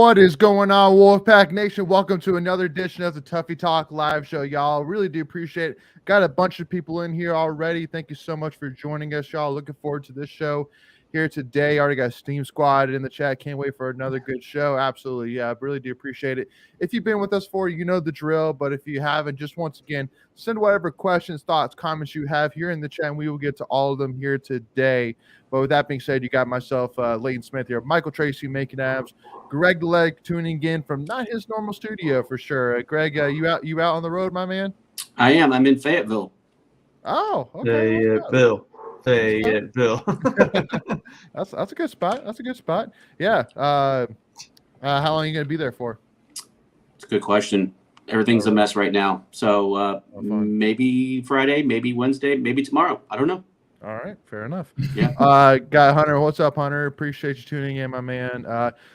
What is going on, Wolfpack Nation? Welcome to another edition of the Tuffy Talk live show, y'all. Really do appreciate it. Got a bunch of people in here already. Thank you so much for joining us, y'all. Looking forward to this show here today. Already got Steam Squad in the chat. Can't wait for another good show. Absolutely. Yeah, really do appreciate it. If you've been with us for, you know the drill. But if you haven't, just once again, send whatever questions, thoughts, comments you have here in the chat, and we will get to all of them here today. But with that being said, you got myself, Leighton Smith here, Michael Tracy making abs, Greg Leg tuning in from not his normal studio for sure. Greg, you out on the road, my man? I am. I'm in Fayetteville. Oh, okay. Fayetteville. That's a good spot. That's a good spot. Yeah. How long are you gonna be there for? It's a good question. Everything's a mess right now. So maybe Friday, maybe Wednesday, maybe tomorrow. I don't know. All right, fair enough. Yeah. Guy Hunter, what's up, Hunter? Appreciate you tuning in, my man.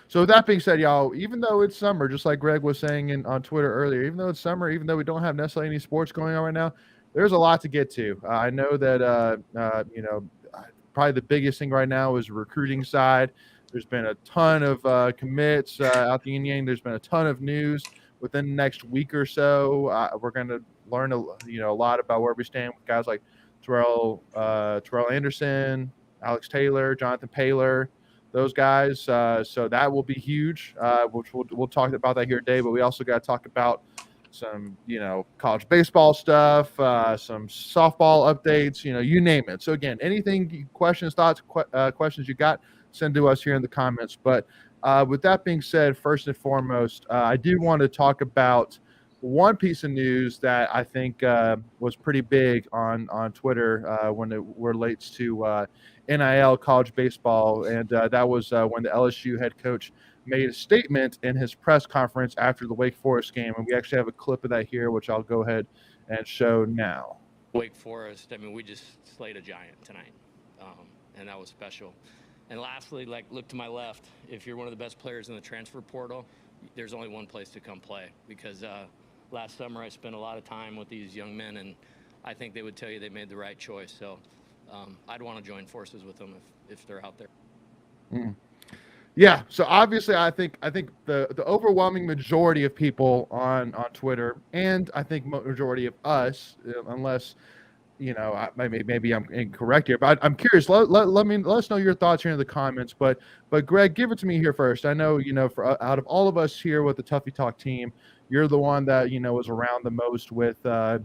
So with that being said, y'all, even though it's summer, just like Greg was saying on Twitter earlier, even though it's summer, even though we don't have necessarily any sports going on right now, there's a lot to get to. I know that probably the biggest thing right now is recruiting side. There's been a ton of commits out the Indiana. There's been a ton of news within the next week or so. We're going to learn a lot about where we stand with guys like Terrell Anderson, Alex Taylor, Jonathan Paylor, those guys. So that will be huge, which we'll talk about that here today. But we also got to talk about some, college baseball stuff, some softball updates, you name it. So again, anything, questions, thoughts, questions you got, send to us here in the comments. But with that being said, first and foremost, I do want to talk about one piece of news that I think was pretty big on Twitter when it relates to NIL college baseball, and that was when the LSU head coach made a statement in his press conference after the Wake Forest game, and we actually have a clip of that here, which I'll go ahead and show now. Wake Forest, we just slayed a giant tonight, and that was special. And lastly, look to my left. If you're one of the best players in the transfer portal, there's only one place to come play, because last summer I spent a lot of time with these young men, and I think they would tell you they made the right choice. So I'd want to join forces with them if they're out there. Mm. Yeah, so obviously I think the overwhelming majority of people on Twitter, and I think majority of us, unless maybe I'm incorrect here, but I'm curious. Let us know your thoughts here in the comments. But Greg, give it to me here first. I know for out of all of us here with the Tuffy Talk team, you're the one that was around the most with the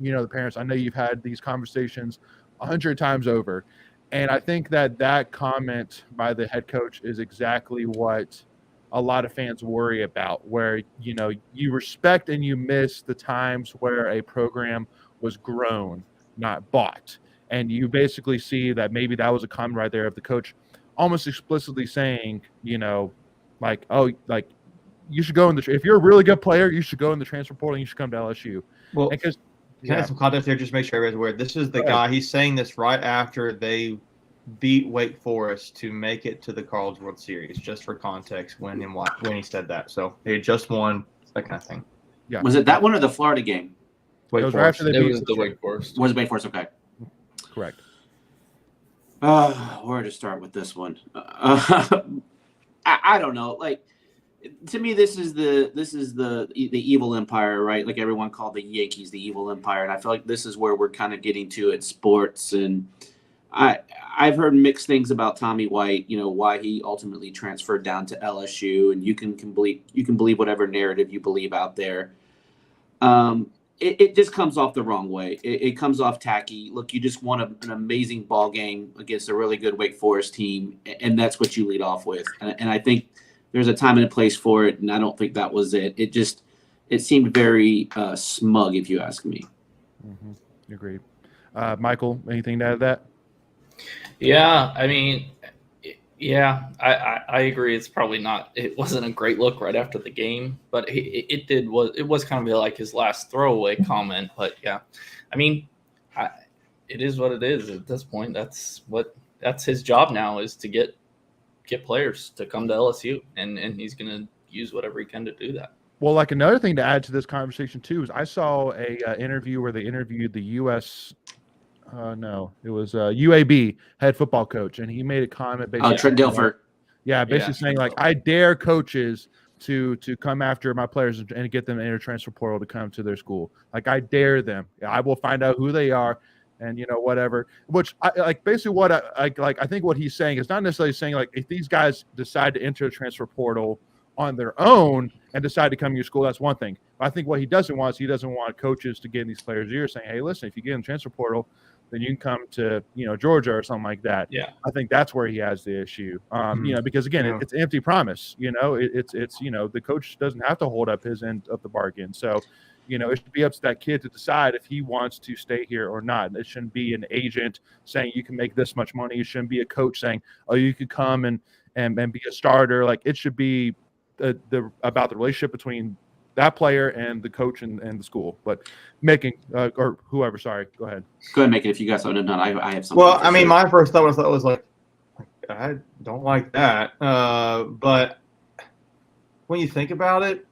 parents. I know you've had these conversations 100 times over. And I think that comment by the head coach is exactly what a lot of fans worry about, where, you respect and you miss the times where a program was grown, not bought. And you basically see that maybe that was a comment right there of the coach almost explicitly saying, you should go if you're a really good player, you should go in the transfer portal and you should come to LSU. Well, can I have some context there? Just make sure everybody's aware. This is the guy. He's saying this right after they beat Wake Forest to make it to the College World Series. Just for context, when he said that. So they just won, that kind of thing. Yeah. Was it that one or the Florida game? Wake Forest. It was the Wake Forest. Was it Wake Forest? Okay. Correct. Where to start with this one? I don't know. To me, this is the evil empire, right? Like everyone called the Yankees the evil empire, and I feel like this is where we're kind of getting to at sports. And I've heard mixed things about Tommy White. Why he ultimately transferred down to LSU, and you can believe whatever narrative you believe out there. It just comes off the wrong way. It comes off tacky. Look, you just won an amazing ball game against a really good Wake Forest team, and that's what you lead off with. And I think there's a time and a place for it, and I don't think that was it. It seemed very smug, if you ask me. Mm-hmm. Agreed. Michael, anything to add to that? Yeah, I agree. It's probably not. It wasn't a great look right after the game, but it was kind of like his last throwaway comment. But yeah, it is what it is at this point. That's his job now, is to get players to come to LSU, and he's going to use whatever he can to do that. Well, another thing to add to this conversation too is I saw a interview where they interviewed the UAB head football coach, and he made a comment. Trent Dilfer. Yeah, basically saying like I dare coaches to come after my players and get them in a transfer portal to come to their school. Like I dare them. I will find out who they are, and whatever. Which I like basically what I think what he's saying is not necessarily saying like if these guys decide to enter the transfer portal on their own and decide to come to your school, that's one thing. But I think what he doesn't want is he doesn't want coaches to get in these players' ears saying, hey, listen, if you get in the transfer portal, then you can come to Georgia or something like that. Yeah, I think that's where he has the issue. Because again, it's an empty promise. It's the coach doesn't have to hold up his end of the bargain. So, it should be up to that kid to decide if he wants to stay here or not. It shouldn't be an agent saying you can make this much money. It shouldn't be a coach saying, oh, you could come and be a starter. Like it should be about the relationship between that player and the coach and the school. But making or whoever, sorry, go ahead. Go ahead, make it if you guys haven't done. I have something. Well, I mean, my first thought was like, I don't like that. But when you think about it,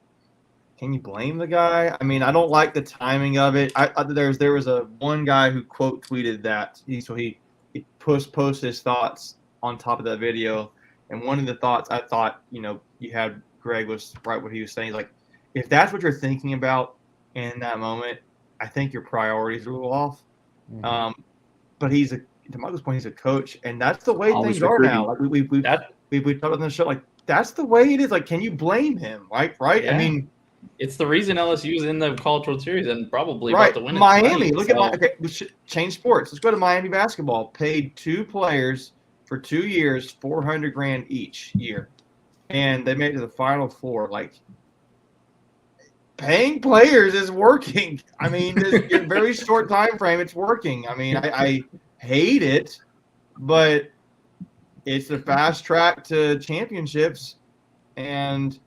can you blame the guy? I mean, I don't like the timing of it. There was one guy who quote tweeted that he posted his thoughts on top of that video, and one of the thoughts I thought you had Greg was right what he was saying. Like, if that's what you're thinking about in that moment, I think your priorities are a little off. Mm-hmm. But to Michael's point, he's a coach, and that's the way things are now. Like we talked about on the show, like that's the way it is. Like, can you blame him? Right? Yeah. I mean, it's the reason LSU's in the College World Series and probably right. about to win it. Miami, look at we should change sports. Let's go to Miami basketball. Paid 2 players for 2 years, $400,000 each year, and they made it to the Final Four. Like, paying players is working. I mean, in a very short time frame, it's working. I mean, I hate it, but it's the fast track to championships, and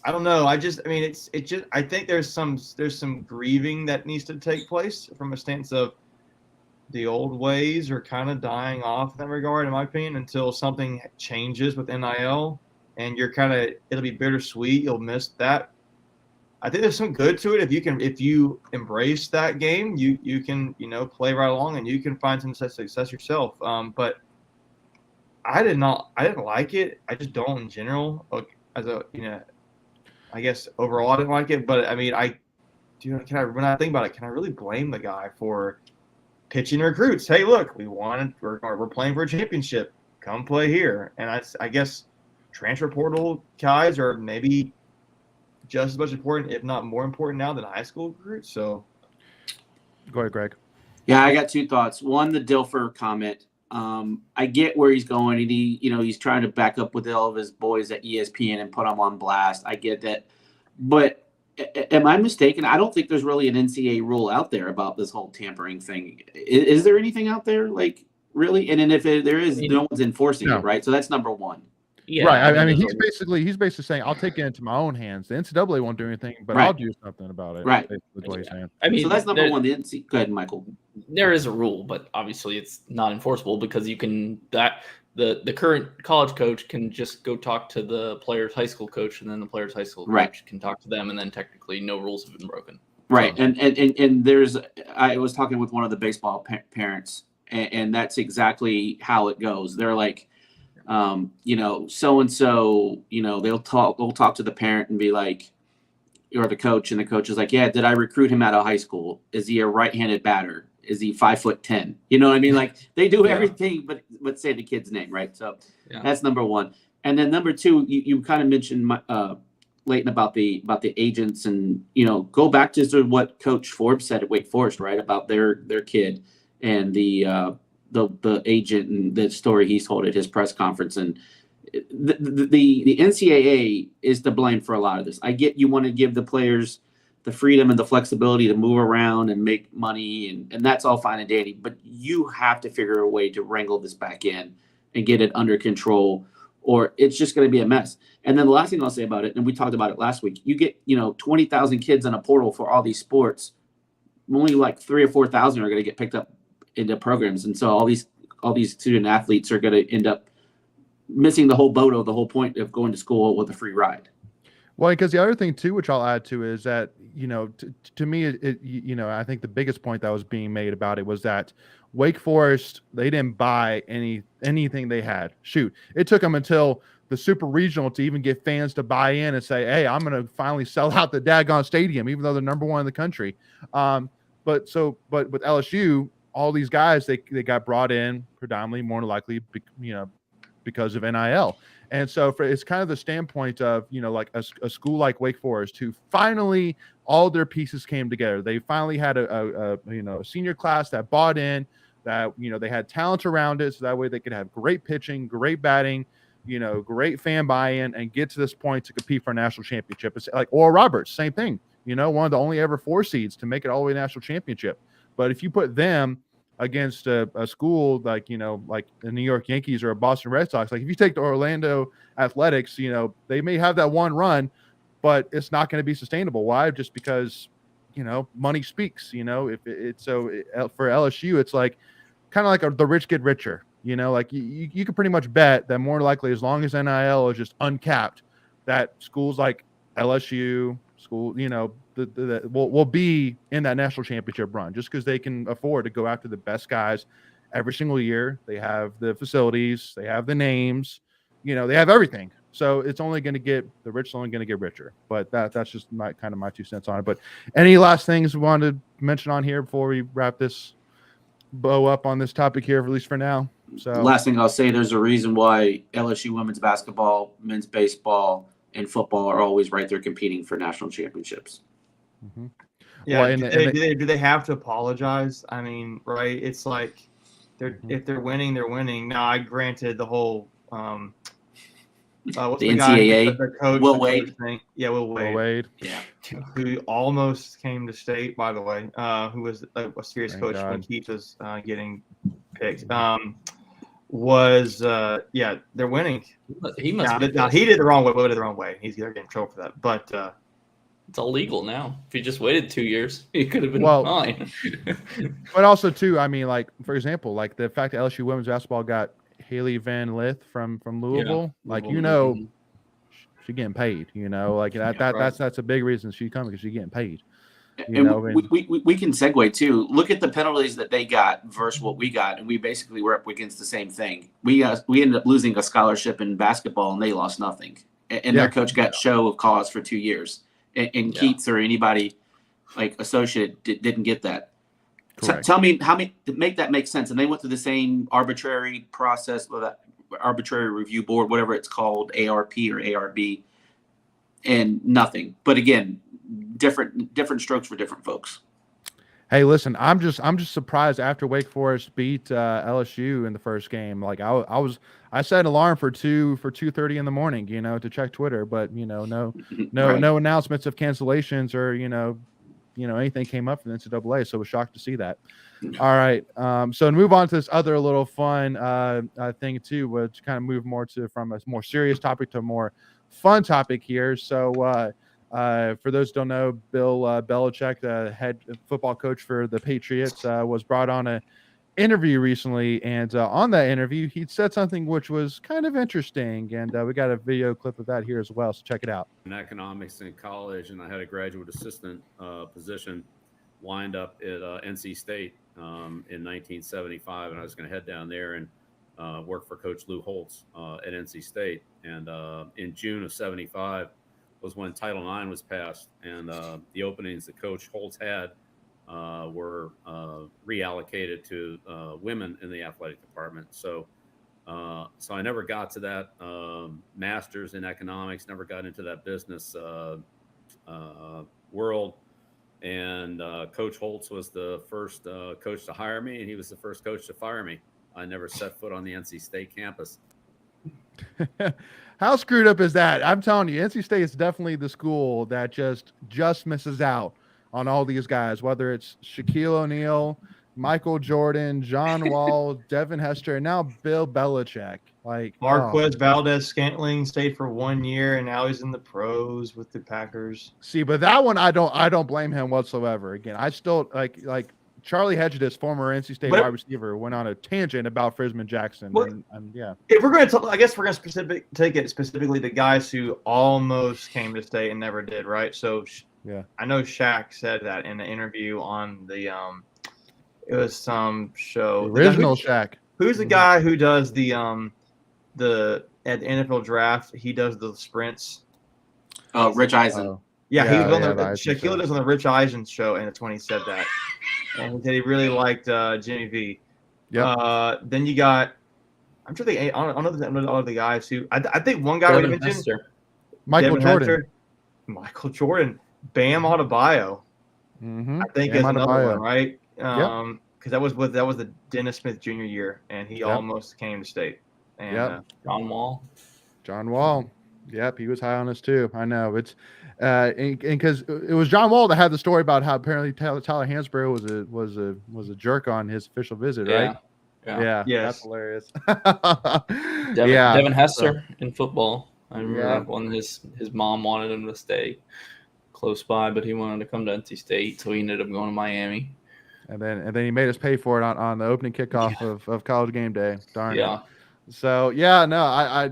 I don't know. I think there's some grieving that needs to take place from a stance of the old ways are kind of dying off in that regard, in my opinion, until something changes with NIL, and it'll be bittersweet. You'll miss that. I think there's some good to it if you embrace that game, you can play right along and you can find some success yourself. But I didn't like it. I just don't in general. I guess overall I didn't like it. But I mean, when I think about it, can I really blame the guy for pitching recruits? Hey, look, we're playing for a championship. Come play here. And I guess transfer portal guys are maybe just as much important, if not more important now than high school recruits. So, go ahead, Greg. Yeah, I got 2 thoughts. One, the Dilfer comment. I get where he's going, and he's trying to back up with all of his boys at ESPN and put them on blast. I get that, but am I mistaken? I don't think there's really an NCAA rule out there about this whole tampering thing. Is there anything out there, like, really? And then if there is, no one's enforcing it, right? So that's number one. Yeah, right. I mean, he's basically saying, "I'll take it into my own hands." The NCAA won't do anything, but I'll do something about it. Right. That's what he's saying. I mean, so that's number one. Go ahead, Michael. There is a rule, but obviously it's not enforceable because the current college coach can just go talk to the player's high school coach, and then the player's high school coach can talk to them, and then technically no rules have been broken. Right. So, and I was talking with one of the baseball parents, and that's exactly how it goes. They're like, so-and-so, they'll talk to the parent and be like, or the coach, and the coach is like, yeah, did I recruit him out of high school? Is he a right-handed batter? Is he 5'10"? You know what I mean? Like, they do everything but say the kid's name, right? So that's number one. And then number two, you kind of mentioned Leighton about the agents, and go back to sort of what Coach Forbes said at Wake Forest, right, about their kid and the agent and the story he told at his press conference. And the NCAA is to blame for a lot of this. I get you want to give the players the freedom and the flexibility to move around and make money, and that's all fine and dandy, but you have to figure a way to wrangle this back in and get it under control, or it's just going to be a mess. And then the last thing I'll say about it, and we talked about it last week, you get 20,000 kids in a portal for all these sports, only like 3,000 or 4,000 are going to get picked up into programs, and so all these student athletes are going to end up missing the whole boat of the whole point of going to school with a free ride. Well, because the other thing too, which I'll add to, is that to me, I think the biggest point that was being made about it was that Wake Forest, they didn't buy anything they had. Shoot, it took them until the Super Regional to even get fans to buy in and say, "Hey, I'm going to finally sell out the daggone stadium, even though they're number one in the country." But with LSU, all these guys they got brought in predominantly, more than likely, because of NIL. And so it's kind of the standpoint of, like a school like Wake Forest, who finally all their pieces came together. They finally had a senior class that bought in, that, they had talent around it. So that way they could have great pitching, great batting, great fan buy-in, and get to this point to compete for a national championship. It's like Oral Roberts, same thing, one of the only ever 4 seeds to make it all the way to national championship. But if you put them against a school like like the New York Yankees or a Boston Red Sox, like if you take the Orlando Athletics, they may have that one run, but it's not going to be sustainable. Why? Just because money speaks. If it's for LSU, it's like kind of like the rich get richer. Like you can pretty much bet that more likely, as long as NIL is just uncapped, that schools like LSU, will be in that national championship run, just because they can afford to go after the best guys every single year. They have the facilities, they have the names, they have everything. So it's only going to get, the rich only going to get richer. But that's just my 2 cents on it. But any last things we wanted to mention on here before we wrap this bow up on this topic here, at least for now? So last thing I'll say, there's a reason why LSU women's basketball, men's baseball, and football are always right there competing for national championships. Mm-hmm. Yeah, well, do they have to apologize? I mean, right? It's like if they're winning, they're winning. Now, I granted the whole what's the guy, NCAA, the coach, Will Wade. Thing? Yeah, Will Wade. Yeah, who almost came to state, by the way. Who was a serious coach when Keith was getting picked. They're winning. He must. He did the wrong way. He did it the wrong way. He's gonna get in trouble for that. But it's illegal now. If he just waited 2 years, he could have been fine. But also too, I mean, like for example, like the fact that LSU women's basketball got Haley Van Lith from Louisville, she's getting paid. Like that's a big reason she's coming, because she's getting paid. We can segue too. Look at the penalties that they got versus what we got, and we basically were up against the same thing. We ended up losing a scholarship in basketball, and they lost nothing. And their coach got show of cause for 2 years. And Keats or anybody like associate didn't get that. Tell me how many to make that make sense. And they went through the same arbitrary process with that arbitrary review board, whatever it's called, ARP or ARB, and nothing. But again, different strokes for different folks. Hey, listen, I'm just surprised after Wake Forest beat LSU in the first game. Like I set an alarm for 2:30 in the morning, to check Twitter, but no announcements of cancellations or anything came up from the NCAA. So I was shocked to see that. All right, so to move on to this other little fun thing too, which kind of move more from a more serious topic to a more fun topic here. So. For those who don't know, Bill Belichick, the head football coach for the Patriots, was brought on an interview recently, and on that interview, he said something which was kind of interesting, and we got a video clip of that here as well, so check it out. In economics in college, and I had a graduate assistant position lined up at NC State in 1975, and I was going to head down there and work for Coach Lou Holtz at NC State, and in June of 75, was when Title IX was passed, and the openings that Coach Holtz had were reallocated to women in the athletic department. So I never got to that master's in economics, never got into that business world. And Coach Holtz was the first coach to hire me, and he was the first coach to fire me. I never set foot on the NC State campus. How screwed up is that? I'm telling you, NC State is definitely the school that just misses out on all these guys, whether it's Shaquille O'Neal, Michael Jordan, John Wall, Devin Hester, and now Bill Belichick. Like Marquez Valdez-Scantling stayed for 1 year, and now he's in the pros with the Packers. See, but that one I don't blame him whatsoever. Again, I still like Charlie Hedges, former NC State wide receiver, went on a tangent about Frisman Jackson. And yeah. If we're going to, I guess we're going to take it specifically the guys who almost came to state and never did, right? So yeah, I know Shaq said that in an interview on the it was some show. The original Shaq. Who's the guy who does the at the NFL draft? He does the sprints. Oh, Rich Eisen. Yeah, he was on the Shaquille was on the Rich Eisen show, and that's when he said that. And he said he really liked Jimmy V. Yeah. Then you got, I'm sure I don't know all of the guys who I think one guy we mentioned, Michael Jordan. Michael Jordan, Bam Adebayo. I think is another one, right? Because that was the Dennis Smith Jr. year, and he almost came to state. And John Wall. Yep, he was high on us too. I know it's and because it was John Wall that had the story about how apparently Tyler Hansbrough was a jerk on his official visit, right? Yeah, that's hilarious. Devin Hester in football. I remember when his mom wanted him to stay close by, but he wanted to come to NC State, so he ended up going to Miami. And then he made us pay for it on the opening kickoff of College Game Day. Darn it. So I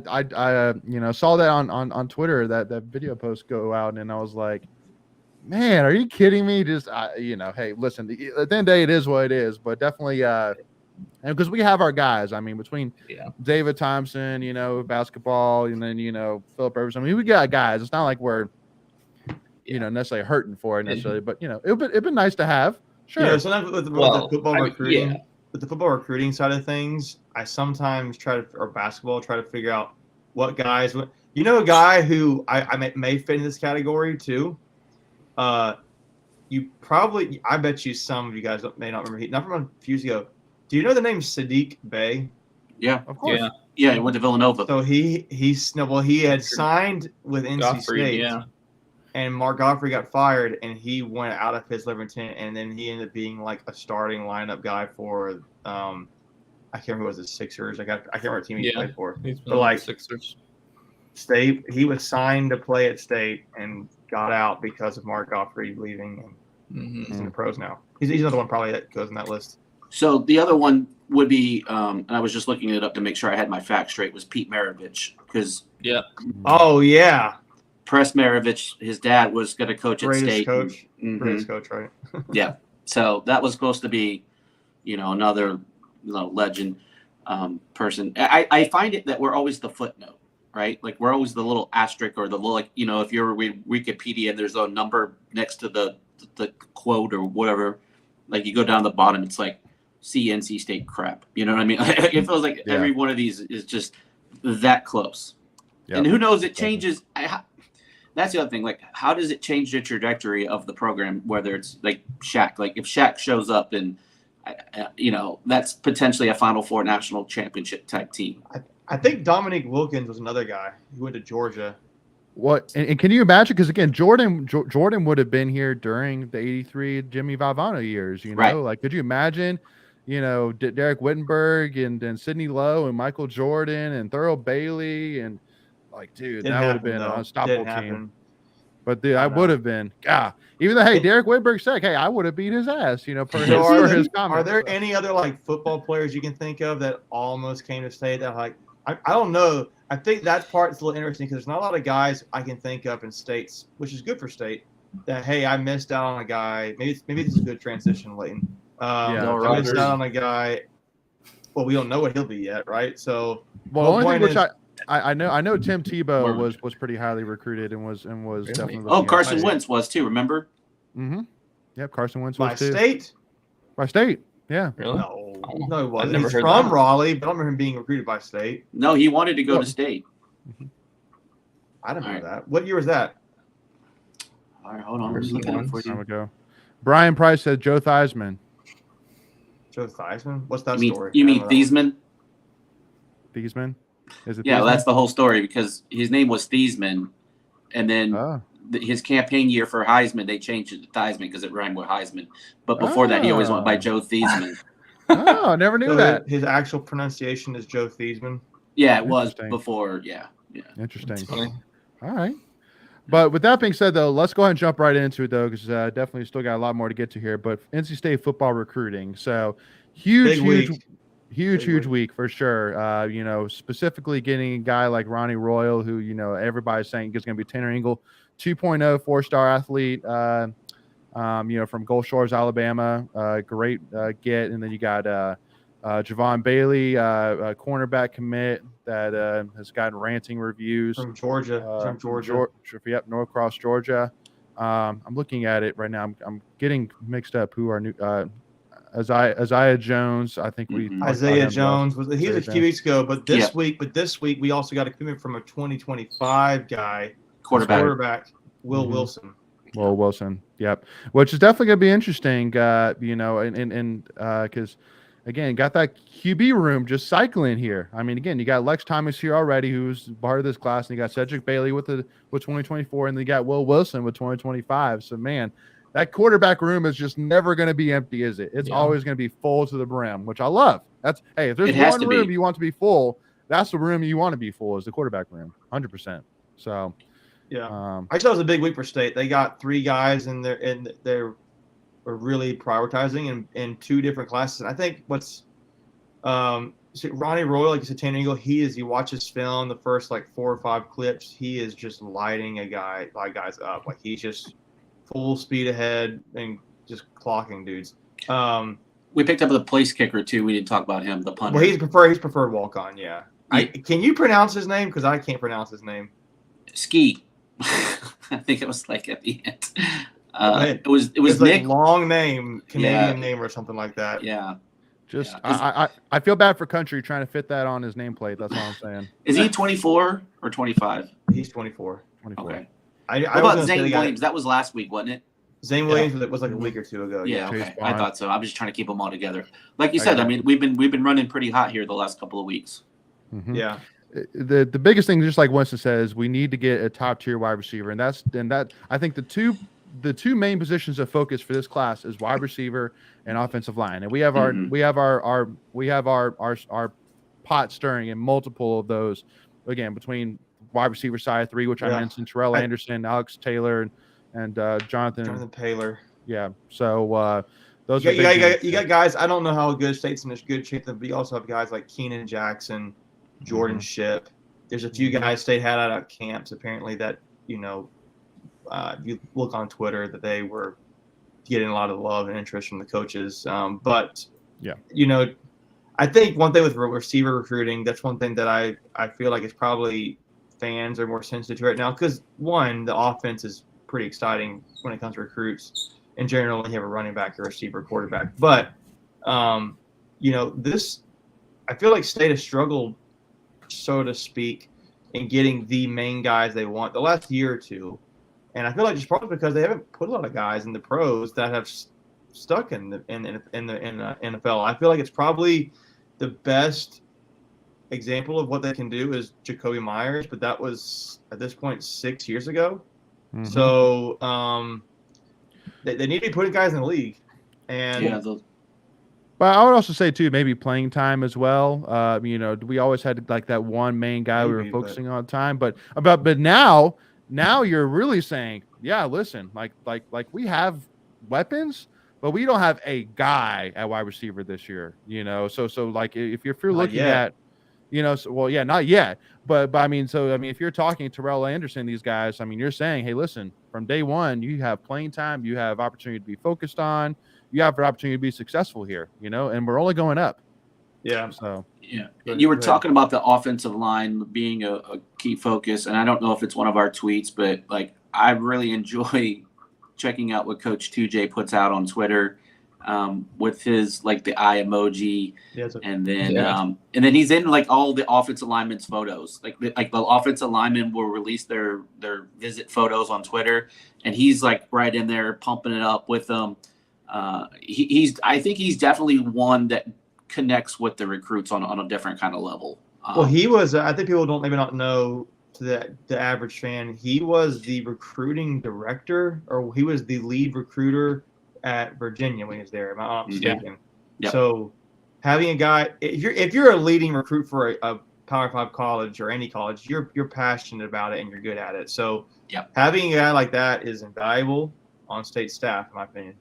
saw that on Twitter that video post go out, and I was like, man, are you kidding me? Just hey, listen, at the end of the day, it is what it is, but definitely and because we have our guys. I mean, between David Thompson, basketball, and then Philip Rivers. I mean, we got guys. It's not like we're necessarily hurting for it necessarily, but it'd been nice to have. Sure. Sometimes with the football recruiting. With the football recruiting side of things, I sometimes or basketball, try to figure out what guys. A guy who I may fit in this category too. I bet you some of you guys may not remember. Not from a few years ago. Do you know the name Sadiq Bey? Yeah, of course. Yeah, he went to Villanova. So he had signed with NC State. Yeah. And Mark Godfrey got fired, and he went out of his liver intent, and then he ended up being like a starting lineup guy for I can't remember what it was, the Sixers. I can't remember what team he played for. But like Sixers. State, he was signed to play at State and got out because of Mark Godfrey leaving, and he's in the pros now. He's another one probably that goes in that list. So the other one would be, and I was just looking it up to make sure I had my facts straight, was Pete Maravich, because Press Maravich, his dad, was going to coach at State. Greatest coach, right? Yeah. So that was supposed to be, another legend person. I find it that we're always the footnote, right? Like we're always the little asterisk or the little, if you're Wikipedia and there's a number next to the quote or whatever, like you go down the bottom, it's like see NC State crap. You know what I mean? It feels like every one of these is just that close. Yep. And who knows, it changes. That's the other thing. Like, how does it change the trajectory of the program? Whether it's like Shaq, like if Shaq shows up, then that's potentially a Final Four national championship type team. I think Dominique Wilkins was another guy who went to Georgia. What and can you imagine? Because again, Jordan would have been here during the '83 Jimmy Valvano years. Right. Like could you imagine? Derek Wittenberg and Sidney Lowe and Michael Jordan and Thurl Bailey and. Like, dude, that would have been an unstoppable team. But I would have been. Even though, Derek Whitberg said, I would have beat his ass, per his comments. Are there any other, football players you can think of that almost came to state that, I don't know. I think that part's a little interesting because there's not a lot of guys I can think of in states, which is good for state, that, I missed out on a guy. Maybe this is a good transition, Leighton. I missed out on a guy. Well, we don't know what he'll be yet, right? So, the only thing which I know Tim Tebow was pretty highly recruited and was definitely. Oh, Carson Wentz was too. Remember? Mm-hmm. Yep, Carson Wentz was too. By state, yeah. Really? No, he wasn't. He's from Raleigh, but I don't remember him being recruited by State. No, he wanted to go to State. I don't know that. What year was that? All right, hold on. I'm just looking up for you. Brian Price said Joe Theismann. Joe Theismann? What's that story? You mean Thiesman? Thiesman? Is it Thiesman? Thiesman? That's the whole story because his name was Thiesman, and then his campaign year for Heisman, they changed it to Theismann because it rhymed with Heisman. But before that, he always went by Joe Thiesman. I never knew that. His actual pronunciation is Joe Thiesman? Yeah, it was before. Yeah. Interesting. All right. But with that being said, though, let's go ahead and jump right into it, though, because definitely still got a lot more to get to here. But NC State football recruiting, so huge week for sure. Specifically getting a guy like Ronnie Royal, who everybody's saying is going to be Tanner Ingle, 2.0 4-star athlete. From Gulf Shores, Alabama, great get, and then you got Javon Bailey, a cornerback commit that has gotten ranting reviews from Georgia. Yep, Norcross, Georgia. I'm looking at it right now. I'm getting mixed up. Who are new? Isaiah Jones. I think Isaiah Jones was a few weeks ago, but this week we also got a commitment from a 2025 guy, quarterback Will Wilson. Will Wilson. Yep. Which is definitely going to be interesting. Because again, got that QB room just cycling here. I mean, again, you got Lex Thomas here already, who's part of this class, and you got Cedric Bailey with 2024, and then you got Will Wilson with 2025. So, man, that quarterback room is just never going to be empty, is it? It's always going to be full to the brim, which I love. If there's one room you want to be full, that's the room you want to be full, is the quarterback room, 100%. So, yeah, I thought it was a big week for State. They got 3 guys in there, and they're really prioritizing in 2 different classes. And I think what's Ronnie Royal, like you said, Tanner Ingle, you watch his film, the first 4 or 5 clips, he is just lighting guys up. Like he's just full speed ahead and just clocking dudes. We picked up the place kicker too. We didn't talk about him, the punter. Well, he's preferred walk on. Yeah. Can you pronounce his name? Because I can't pronounce his name. Ski. I think it was at the end. It was Nick. Long name, Canadian name or something like that. Yeah. I feel bad for Country trying to fit that on his nameplate. That's all I'm saying. Is he 24 or 25? He's 24. Okay. What about Zane Williams? That was last week, wasn't it? Zane Williams was a week or 2 ago. Yeah, okay. I thought so. I'm just trying to keep them all together. Like you said, I mean, we've been running pretty hot here the last couple of weeks. Mm-hmm. Yeah. The biggest thing, just like Winston says, we need to get a top tier wide receiver, and that I think the two main positions of focus for this class is wide receiver and offensive line, and we have our pot stirring in multiple of those. Again, between wide receiver side 3, which I mentioned, Terrell Anderson, Alex Taylor, and Jonathan Taylor. Yeah, so those you got guys. I don't know how good State's in this good shape, but you also have guys like Keenan Jackson, Jordan Shipp. There's a few guys State had out at camps apparently that you look on Twitter that they were getting a lot of love and interest from the coaches. But I think one thing with receiver recruiting, that's one thing that I feel like is probably fans are more sensitive to right now because one, the offense is pretty exciting when it comes to recruits. In general, you have a running back, a receiver, quarterback. But this, I feel like State has struggled, so to speak, in getting the main guys they want the last year or two. And I feel like it's probably because they haven't put a lot of guys in the pros that have stuck in the NFL. I feel like it's probably the best example of what they can do is Jacoby Myers, but that was at this point 6 years ago. Mm-hmm. So they need to be putting guys in the league. And but I would also say too, maybe playing time as well. We always had that one main guy we were focusing on time, but now you're really saying, yeah, listen, like we have weapons, but we don't have a guy at wide receiver this year. So if you're looking at, not yet, but if you're talking Terrell Anderson, these guys, you're saying, hey, listen, from day one, you have playing time, you have opportunity to be focused on. You have an opportunity to be successful here, and we're only going up. Yeah. So you were talking about the offensive line being a key focus, and I don't know if it's one of our tweets, but I really enjoy checking out what Coach 2J puts out on Twitter with his the eye emoji, and then he's in all the offensive linemen's photos. The offensive linemen will release their visit photos on Twitter, and he's right in there pumping it up with them. I think he's definitely one that connects with the recruits on a different kind of level. Well, he was. I think people don't maybe not know to the average fan. He was the recruiting director, or he was the lead recruiter at Virginia when he was there. Am I not mistaken? Yeah. So having a guy, if you're a leading recruit for a Power 5 college or any college, you're passionate about it and you're good at it. So having a guy like that is invaluable on state staff, in my opinion.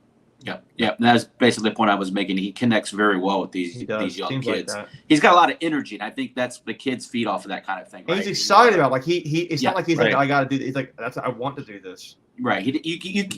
Yep. That's basically the point I was making. He connects very well with these young kids. Like he's got a lot of energy, and I think that's the kids feed off of that kind of thing. Right? He's excited about it. Like it's not like he's right. like I got to do. He's like I want to do this. Right.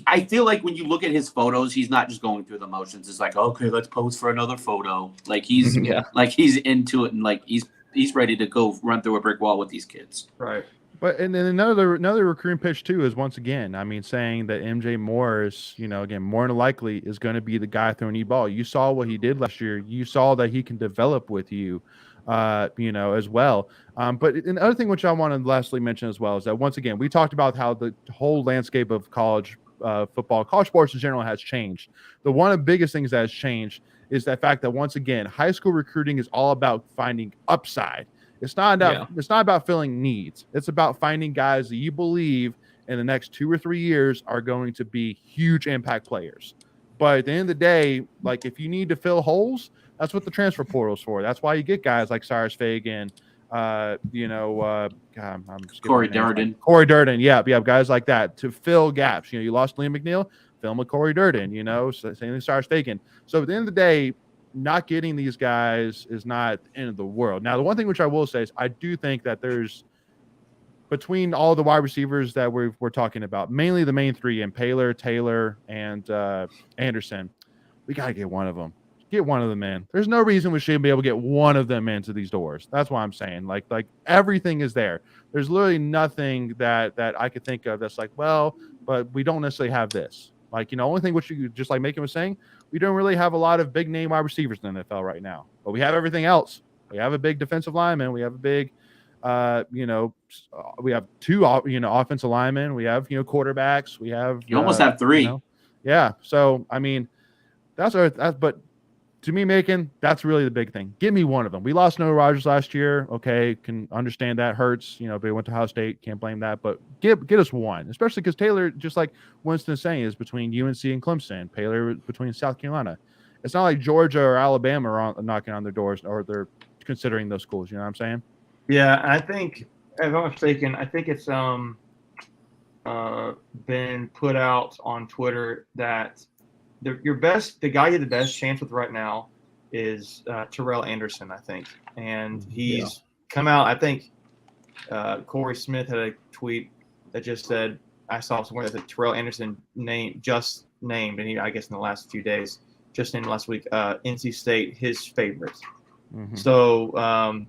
I feel like when you look at his photos, he's not just going through the motions. It's like, okay, let's pose for another photo. Like he's like he's into it, and like he's ready to go run through a brick wall with these kids. Right. But and then another recruiting pitch too is once again, I mean, saying that MJ Morris, again, more than likely is going to be the guy throwing you ball. You saw what he did last year. You saw that he can develop with you, as well. But another thing which I want to lastly mention as well is that once again, we talked about how the whole landscape of college football, college sports in general has changed. The one of the biggest things that has changed is the fact that once again, high school recruiting is all about finding upside. It's not about filling needs. It's about finding guys that you believe in the next 2 or 3 years are going to be huge impact players. But at the end of the day, like if you need to fill holes, that's what the transfer portal is for. That's why you get guys like Cyrus Fagan, Corey Durden. Corey Durden, yeah, guys like that to fill gaps. You lost Liam McNeil, fill him with Corey Durden. Same thing Cyrus Fagan. So at the end of the day, not getting these guys is not the end of the world. Now, the one thing which I will say is I do think that there's between all the wide receivers that we're talking about, mainly the main three, and Paler, Taylor, and Anderson, we got to get one of them. Get one of them in. There's no reason we shouldn't be able to get one of them into these doors. That's what I'm saying. Like everything is there. There's literally nothing that I could think of that's like, well, but we don't necessarily have this. Like, only thing which you just like Macon was saying, we don't really have a lot of big name wide receivers in the NFL right now, but we have everything else. We have a big defensive lineman. We have a big, we have 2, offensive linemen. We have, quarterbacks. We have, you almost have 3. Yeah. So, I mean, but to me, Macon, that's really the big thing. Give me one of them. We lost Noah Rogers last year. Okay. Can understand that hurts, but he went to Ohio State. Can't blame that, but get us one, especially because Taylor, just like Winston's saying, is between UNC and Clemson. Taylor between South Carolina. It's not like Georgia or Alabama are knocking on their doors or they're considering those schools. You know what I'm saying? Yeah. I think, if I'm not mistaken, I think it's been put out on Twitter that the guy you have the best chance with right now is Terrell Anderson, I think. And he's come out, I think Corey Smith had a tweet that just said, I saw somewhere that Terrell Anderson just named, and I guess in the last few days, just named last week, NC State, his favorite. Mm-hmm. So,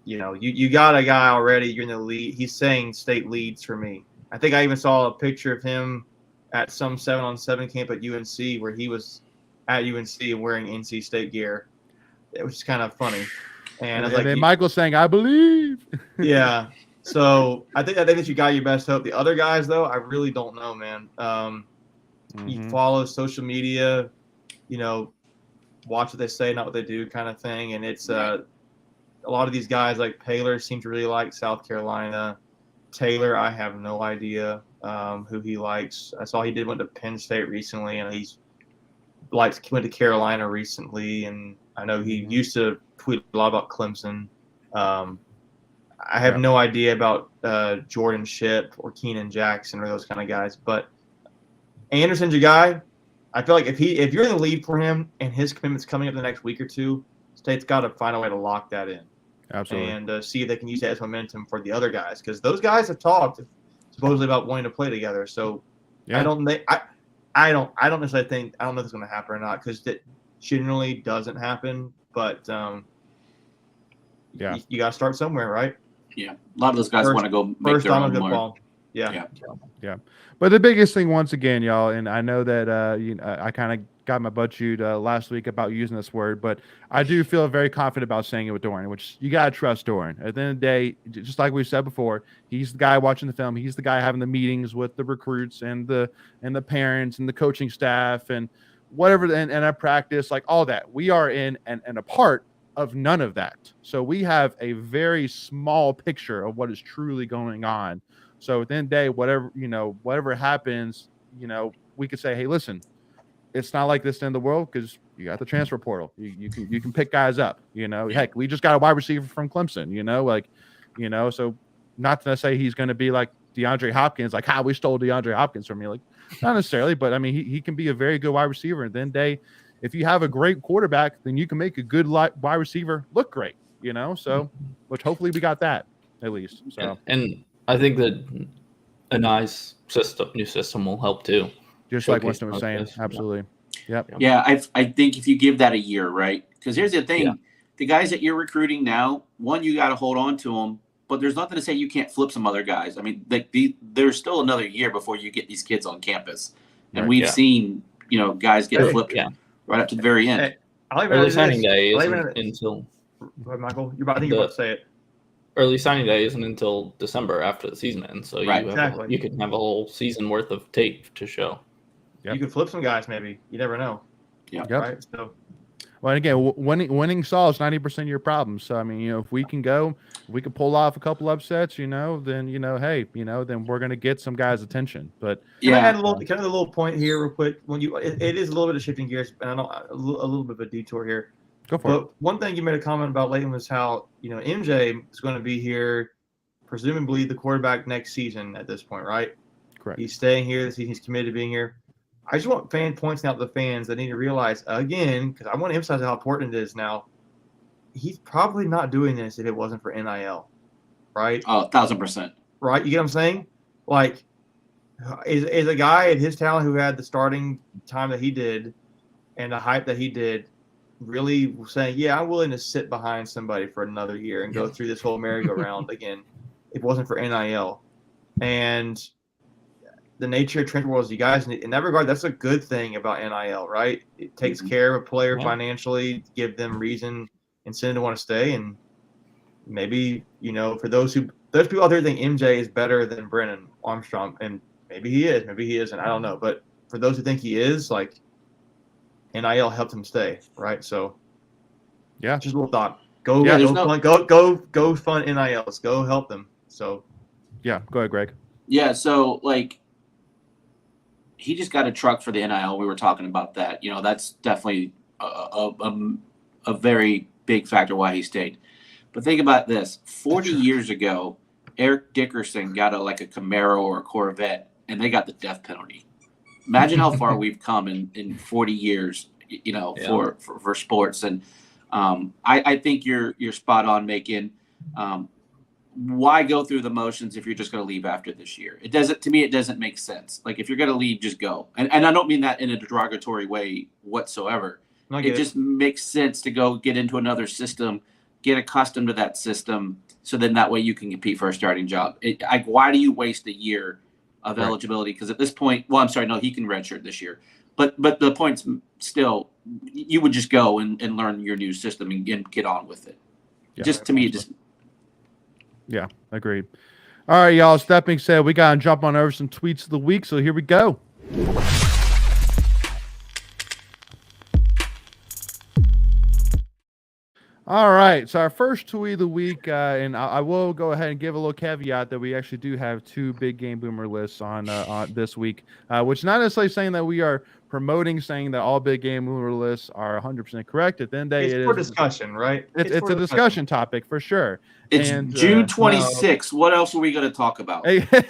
you got a guy already, you're in the lead. He's saying state leads for me. I think I even saw a picture of him at some 7-on-7 camp at UNC where he was at UNC wearing NC State gear. It was kind of funny. And I was then Michael's saying, I believe. Yeah. So I think that you got your best hope. The other guys, though, I really don't know, man. You follow social media, watch what they say, not what they do kind of thing. And it's a lot of these guys like Paler seem to really like South Carolina. Taylor, I have no idea who he likes. I saw he went to Penn State recently, and went to Carolina recently, and I know he used to tweet a lot about Clemson. I have no idea about Jordan Shipp or Keenan Jackson or those kind of guys, but Anderson's your guy. I feel like if you're in the lead for him and his commitment's coming up in the next week or two, State's got to find a way to lock that in. Absolutely. And see if they can use that as momentum for the other guys, because those guys have talked supposedly about wanting to play together. So I don't necessarily think, I don't know if it's going to happen or not, because it generally doesn't happen. But you got to start somewhere, right? Yeah, a lot of those guys want to go make their own mark. Yeah. But the biggest thing, once again, y'all, and I know that I kind of got my butt chewed last week about using this word, but I do feel very confident about saying it with Doran, which you got to trust Doran. At the end of the day, just like we said before, he's the guy watching the film. He's the guy having the meetings with the recruits and the parents and the coaching staff and whatever, and at practice, like all that. We are in and a part of none of that. So we have a very small picture of what is truly going on. So at the end of the day, whatever happens, we could say, hey, listen, it's not like this in the world because you got the transfer portal. You can pick guys up. Heck, we just got a wide receiver from Clemson. So not to say he's going to be like DeAndre Hopkins, like how we stole DeAndre Hopkins from you, like not necessarily, but I mean he can be a very good wide receiver. And then if you have a great quarterback, then you can make a good wide receiver look great. So which hopefully we got that at least. So and I think that a nice new system will help too. Just like Winston was saying, absolutely. Yep. Yeah, I think if you give that a year, right? Because here's the thing: the guys that you're recruiting now, one, you got to hold on to them, but there's nothing to say you can't flip some other guys. I mean, there's still another year before you get these kids on campus, and we've seen guys get flipped right up to the very end. Hey, early signing day isn't until. Go ahead, Michael. I think you're about to say it. Early signing day isn't until December after the season ends, so you can have a whole season worth of tape to show. Yep. You can flip some guys, maybe. You never know. Yeah. Yep. Right. So. Well, and again, winning solves 90% of your problems. So I mean, if we can pull off a couple upsets, then then we're gonna get some guys' attention. But can I add a little point here, real quick? It is a little bit of shifting gears, and I know a little bit of a detour here. Go for it. One thing you made a comment about, Leighton, was how MJ is going to be here, presumably the quarterback next season at this point, right? Correct. He's staying here this season. He's committed to being here. I just want pointing out to the fans that need to realize, again, because I want to emphasize how important it is now, he's probably not doing this if it wasn't for NIL, right? Oh, 1,000%. Right? You get what I'm saying? Like, is a guy at his talent who had the starting time that he did and the hype that he did really saying, yeah, I'm willing to sit behind somebody for another year and go through this whole merry-go-round again if it wasn't for NIL. And the nature of transfer world is you guys, in that regard, that's a good thing about NIL, right? It takes care of a player financially, give them reason, incentive to want to stay. And maybe, for those people out there think MJ is better than Brennan Armstrong, and maybe he is, maybe he isn't, I don't know. But for those who think he is, like, NIL helped him stay, right? So, just a little thought. Go fund NILs. Go help them. So, go ahead, Greg. Yeah, so he just got a truck for the NIL. We were talking about that. That's definitely a very big factor why he stayed. But think about this: 40 years ago, Eric Dickerson got a Camaro or a Corvette, and they got the death penalty. Imagine how far we've come in 40 years, for sports. And I think you're spot on, making. Why go through the motions if you're just going to leave after this year? It doesn't make sense. Like, if you're going to leave, just go. And I don't mean that in a derogatory way whatsoever. It just makes sense to go get into another system, get accustomed to that system, so then that way you can compete for a starting job. Why do you waste a year of eligibility? Because at this point, he can redshirt this year. But the point's still, you would just go and learn your new system and get on with it. Yeah, agreed. All right, y'all. So that being said, we got to jump on over some tweets of the week. So here we go. All right. So our first tweet of the week, and I will go ahead and give a little caveat that we actually do have 2 big game boomer lists on this week, which is not necessarily saying that we are saying that all big game boomer lists are 100% correct. At the end of the day, it's for discussion, right? It's a discussion topic for sure. It's June 26th. What else are we going to talk about? Exactly.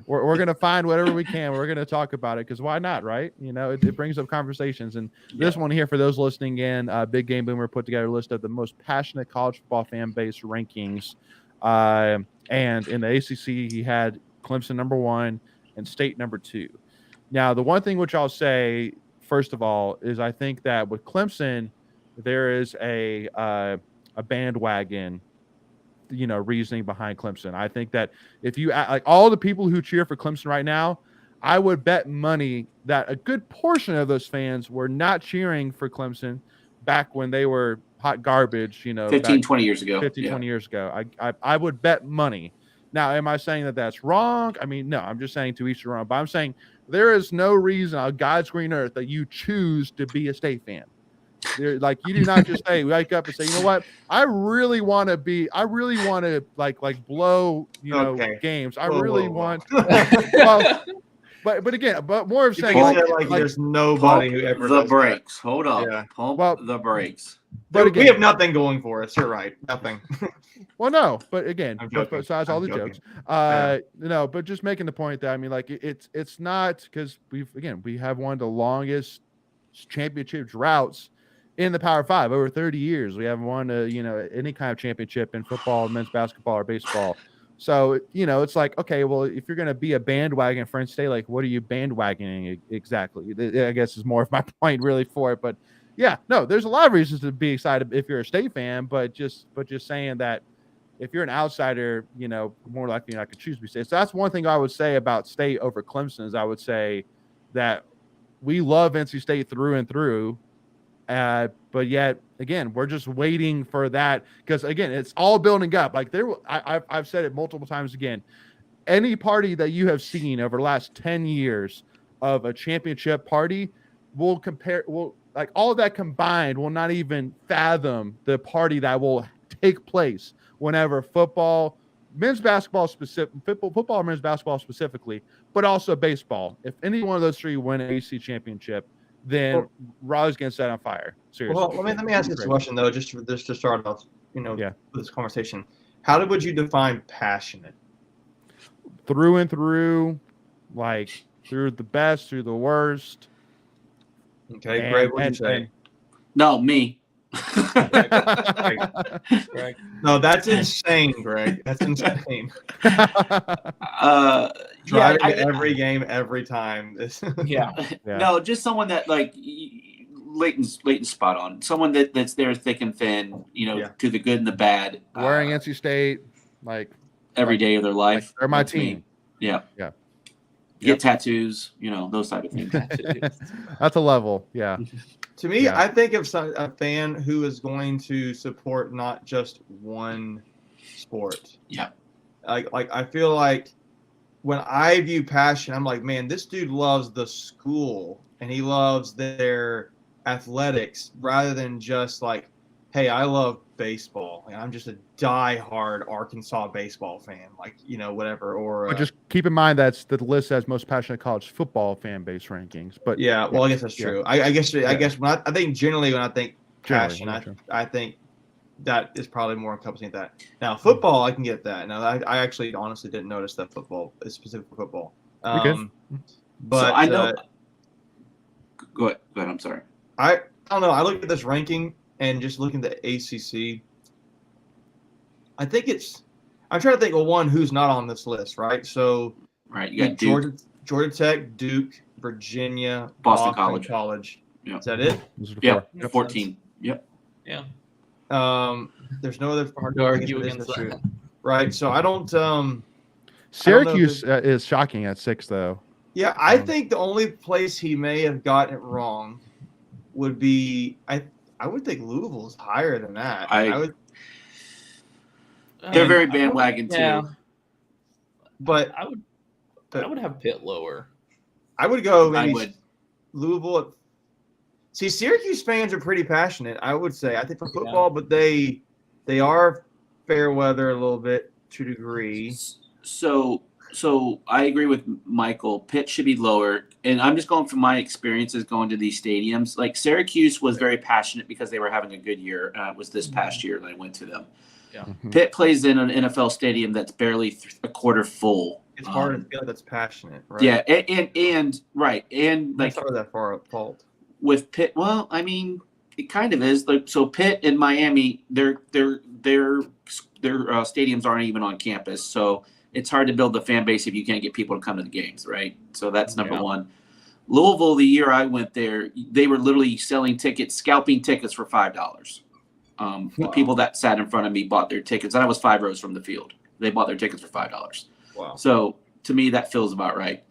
We're going to find whatever we can. We're going to talk about it because why not, right? It brings up conversations. And this one here, for those listening in, Big Game Boomer put together a list of the most passionate college football fan base rankings. And in the ACC, he had Clemson number 1 and State number 2. Now, the one thing which I'll say, first of all, is I think that with Clemson, there is a bandwagon, reasoning behind Clemson. I think that if you all the people who cheer for Clemson right now, I would bet money that a good portion of those fans were not cheering for Clemson back when they were hot garbage, 20 years ago. 20 years ago. I would bet money. Now, am I saying that that's wrong? I mean, no, I'm just saying to each their own. But I'm saying there is no reason on God's green earth that you choose to be a State fan. You do not just wake up and say, you know what? I really want to blow, games. I really want. Well, but again, but more of You saying think like there's nobody who ever the does brakes. Hold up. Yeah. Pump Well, the brakes. but we again, have nothing going for us. You're right. Nothing. well, no, but again, I'm but joking. besides all I'm the joking. jokes, know. no, but just making the point that I mean, like it's not because we have one of the longest championship droughts in the Power Five, over 30 years. We haven't won any kind of championship in football, men's basketball, or baseball. So it's like, okay, well, if you're gonna be a bandwagon for State, like, what are you bandwagoning exactly? I guess is more of my point really for it, but. Yeah, no, there's a lot of reasons to be excited if you're a State fan, but just saying that if you're an outsider, more likely you're not going to choose to be State. So that's one thing I would say about State over Clemson is I would say that we love NC State through and through, but yet again we're just waiting for that because again it's all building up. Like I've said it multiple times again. Any party that you have seen over the last 10 years of a championship party will like all of that combined will not even fathom the party that will take place whenever football, men's basketball football, men's basketball specifically, but also baseball. If any one of those three win an AC championship, then Raleigh's going to set on fire. Seriously. Well, let me ask this question though, just to start off, with this conversation. How would you define passionate? Through and through, like through the best, through the worst. Okay, Greg, what do you say? No, me. Greg. No, that's insane, Greg. That's insane. Driving to every game, every time. Yeah. No, just someone that like Leighton's spot on. Someone that's there thick and thin, to the good and the bad. Wearing NC State like every day of their life. Like they're my team. Me. Yeah. Yeah. Get tattoos, those type of things. That's a level, yeah. To me, I think of a fan who is going to support not just one sport. Yeah. Like I feel like when I view passion, I'm like, man, this dude loves the school and he loves their athletics rather than just like, hey, I love baseball and I'm just a diehard Arkansas baseball fan, like, whatever. Or but just keep in mind that's the list has most passionate college football fan base rankings. But yeah, well, I guess that's true. I guess I think generally when I think passion, I think that is probably more encompassing than that. Now football, I can get that. Now I actually honestly didn't notice that football is specific for football. But so I know. Go ahead. I'm sorry. I don't know. I looked at this ranking. And just looking at the ACC, I think I'm trying to think of one who's not on this list, right? So, right, you got Duke. Georgia Tech, Duke, Virginia, Boston College. Yep. Is that it? Yep. 14. Yep. Yeah. There's no other hard to argue against that. Right. So I don't. Syracuse is shocking at 6, though. Yeah, I think the only place he may have gotten it wrong would be I would think Louisville is higher than that. They're very bandwagon too. Yeah. But I would have Pitt lower. I would go maybe Louisville. See, Syracuse fans are pretty passionate, I would say. I think for football, but they are fair weather a little bit to a degree. So I agree with Michael. Pitt should be lower. And I'm just going from my experiences going to these stadiums. Like Syracuse was very passionate because they were having a good year. It was this past year that I went to them. Yeah. Mm-hmm. Pitt plays in an NFL stadium that's barely a quarter full. It's hard to feel that's passionate, right? Yeah, and right. And like not that far at fault. With Pitt, well, I mean, it kind of is. Like so Pitt and Miami, their stadiums aren't even on campus. So it's hard to build the fan base if you can't get people to come to the games, right? So that's number one. Louisville, the year I went there, they were literally selling tickets, scalping tickets for $5. The people that sat in front of me bought their tickets, and I was 5 rows from the field. They bought their tickets for $5. Wow. So to me, that feels about right.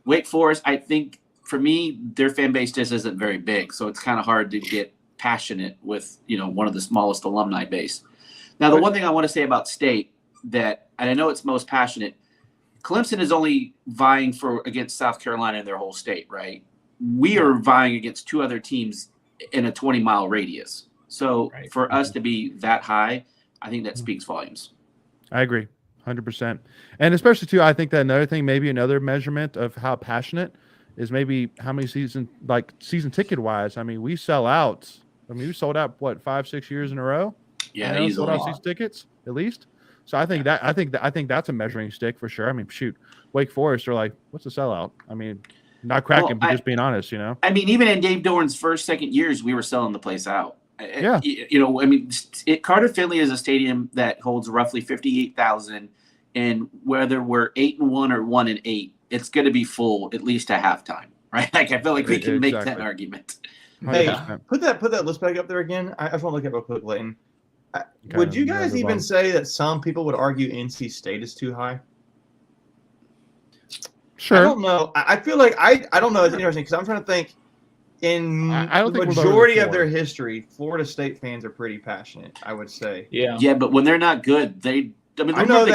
Wake Forest, I think for me, their fan base just isn't very big, so it's kind of hard to get passionate with one of the smallest alumni base. Now, the one thing I want to say about State that, and I know it's most passionate, Clemson is only vying against South Carolina in their whole state, right? We are vying against 2 other teams in a 20-mile radius. So for us to be that high, I think that speaks volumes. I agree, 100%. And especially too, I think that another thing, maybe another measurement of how passionate is maybe how many season ticket wise. I mean, we sell out. I mean, we sold out what 5-6 years in a row. Yeah, sold out easily. season tickets at least. So I think that's a measuring stick for sure. I mean, shoot, Wake Forest are like, what's a sellout? I mean, not cracking, but just being honest, you know. I mean, even in Dave Doran's first, second years, we were selling the place out. Yeah. You know, I mean, Carter Finley is a stadium that holds roughly 58,000, and whether we're 8-1 or 1-8, it's going to be full at least at halftime, right? Like I feel like we can make that argument. Hey, 100%. put that list back up there again. I just want to look at it real quick, Leighton. Would you guys even say that some people would argue NC State is too high? Sure. I don't know. I feel like I don't know. It's interesting because I'm trying to think. In I don't the think majority of their history, Florida State fans are pretty passionate, I would say. Yeah, but when they're not good, remember the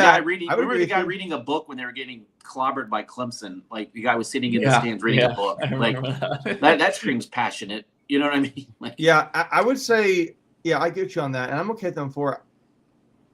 guy reading a book when they were getting clobbered by Clemson? Like the guy was sitting in the stands reading a book. Like that screams passionate. You know what I mean? Like, yeah, I would say, yeah, I get you on that, and I'm okay with them for.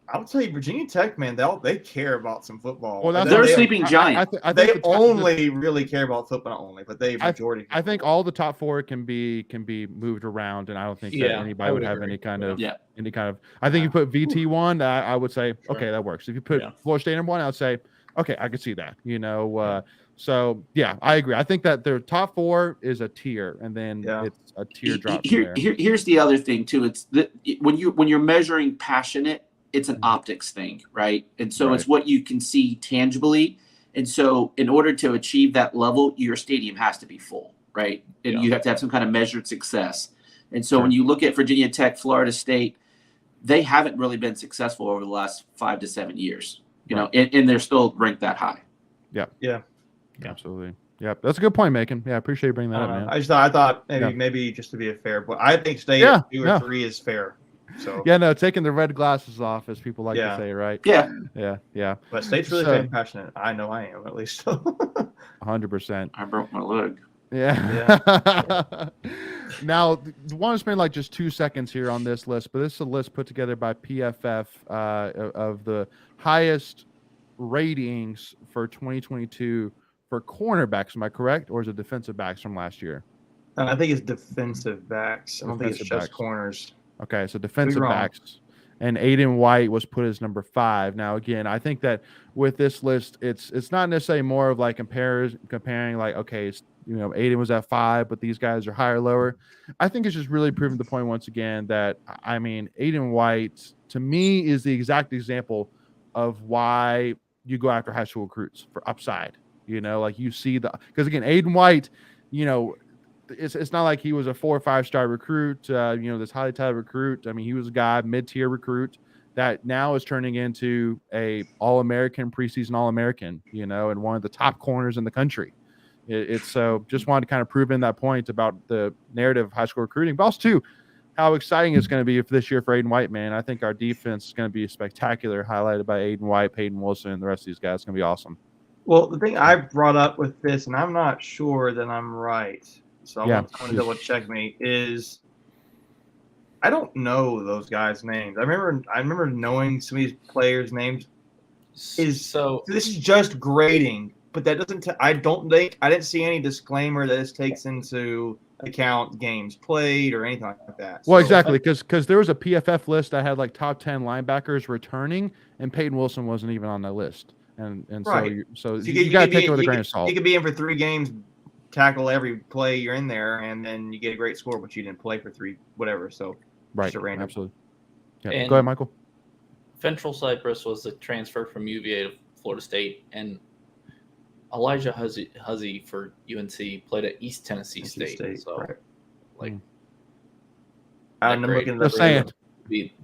I would tell you, Virginia Tech, man, they care about some football. Well, they're a sleeping giant. They only really care about football, not only, but they majority. I think all the top four can be moved around, and I don't think that anybody would have any kind of. I think you put VT one, I would say okay, that works. If you put Florida State number one, I would say okay, I could see that. You know, so yeah, I agree. I think that their top four is a tier, and then it's a tear drop. Here's the other thing too. It's that when you're measuring passionate. It's an optics thing, right? And so it's what you can see tangibly. And so in order to achieve that level, your stadium has to be full, right? And you have to have some kind of measured success. And so when you look at Virginia Tech, Florida State, they haven't really been successful over the last 5 to 7 years, you know, and they're still ranked that high. Yeah. Absolutely. Yeah, that's a good point, Macon. Yeah, I appreciate you bringing that up, man. I thought maybe just to be a fair, but I think State 2 or 3 is fair. So taking the red glasses off, as people like to say, right? Yeah. But State's really passionate. I know I am, at least. 100%. I broke my leg. Yeah. Now, I want to spend like just 2 seconds here on this list, but this is a list put together by PFF of the highest ratings for 2022 for cornerbacks. Am I correct, or is it defensive backs from last year? I think it's defensive backs. I don't think it's just corners. Okay, so defensive backs, and Aiden White was put as number 5. Now, again, I think that with this list, it's not necessarily more of like comparing like, okay, you know, Aiden was at 5, but these guys are higher, lower. I think it's just really proving the point once again that, I mean, Aiden White to me is the exact example of why you go after high school recruits for upside. You know, like you see because again, Aiden White, you know. It's not like he was a 4 or 5 star recruit, this highly touted recruit. I mean, he was a guy, mid-tier recruit that now is turning into a All-American, preseason All-American, you know, and one of the top corners in the country. It's so just wanted to kind of prove in that point about the narrative of high school recruiting, but also too, how exciting it's going to be this year for Aiden White, man. I think our defense is going to be spectacular, highlighted by Aiden White, Peyton Wilson, and the rest of these guys. It's going to be awesome. Well, the thing I brought up with this, and I'm not sure that I'm right. So I want to double check me. Is I don't know those guys' names. I remember knowing some of these players' names. So this is just grading, but that doesn't. I didn't see any disclaimer that this takes into account games played or anything like that. Well, exactly, because there was a PFF list that had like top 10 linebackers returning, and Peyton Wilson wasn't even on that list. And so you got to take it with a grain of salt. You could be in for 3 games. Tackle every play you're in there, and then you get a great score, but you didn't play for 3, whatever. So, absolutely. Yeah. Go ahead, Michael. Fentrell Cypress was a transfer from UVA to Florida State, and Elijah Huzzy for UNC played at East Tennessee State. So, I'm looking at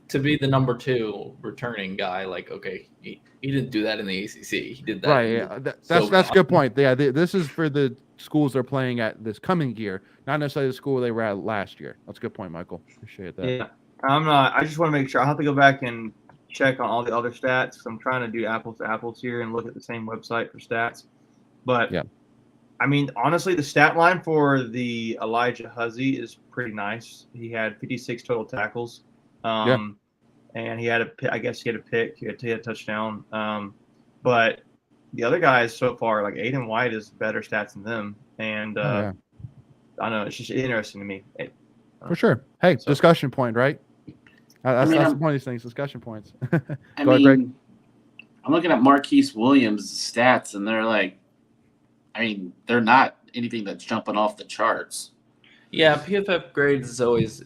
to be the number 2 returning guy. Like, okay, he didn't do that in the ACC. He did that. Right. Yeah. That's a good point. Yeah. This is for the schools they're playing at this coming year, not necessarily the school they were at last year. That's a good point, Michael. Appreciate that. Yeah. I just want to make sure. I'll have to go back and check on all the other stats because I'm trying to do apples to apples here and look at the same website for stats. But I mean, honestly, the stat line for the Elijah Huzzy is pretty nice. He had 56 total tackles. And he had a pick. He had a touchdown. But the other guys so far, like Aiden White, is better stats than them, and I don't know. It's just interesting to me. For sure. Hey, So- discussion point, right? That's the point of these things. Discussion points. I Go ahead, Greg. mean, I'm looking at Marquise Williams' stats, and they're like, they're not anything that's jumping off the charts. Yeah, PFF grades is always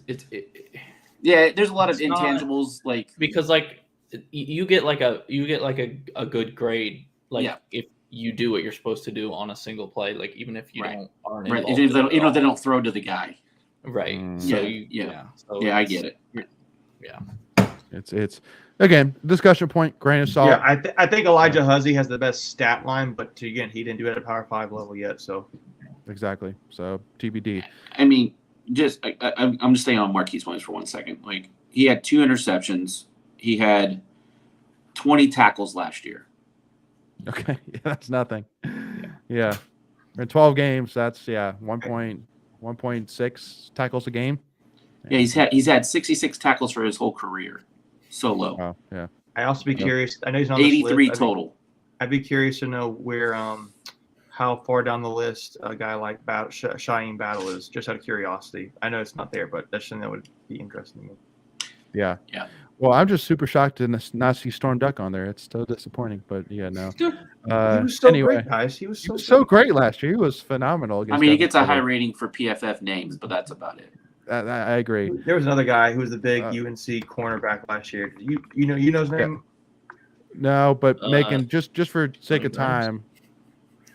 Yeah, there's a lot of It's not- intangibles, like because like you get like a good grade if you do what you're supposed to do on a single play, like even if you aren't right, involved even in it if they don't throw to the guy. right. So I get it. Yeah. It's again discussion point. Grain of salt. Yeah, I think Elijah Huzzy has the best stat line, but again, he didn't do it at a Power 5 level yet. So Exactly. So TBD. I mean, I'm just staying on Marquise Williams for 1 second. Like, he had 2 interceptions. He had 20 tackles last year. Okay, yeah, that's nothing. Yeah, in 12 games, that's 1.6 tackles a game. Yeah, he's had 66 tackles for his whole career. So low. Wow. Yeah. I also be curious. I know he's not on this 83 list. total. I'd be curious to know where how far down the list a guy like Cheyenne Battle is, just out of curiosity. I know it's not there, but that's something that would be interesting to me. Yeah. Yeah. Well, I'm just super shocked to not see Storm Duck on there. It's so disappointing, but yeah, no. He was so anyway, great, guys. He was so great last year. He was phenomenal. He gets a high rating for PFF names, but that's about it. I agree. There was another guy who was the big UNC cornerback last year. You know his name? No, but Macon, just for sake of time.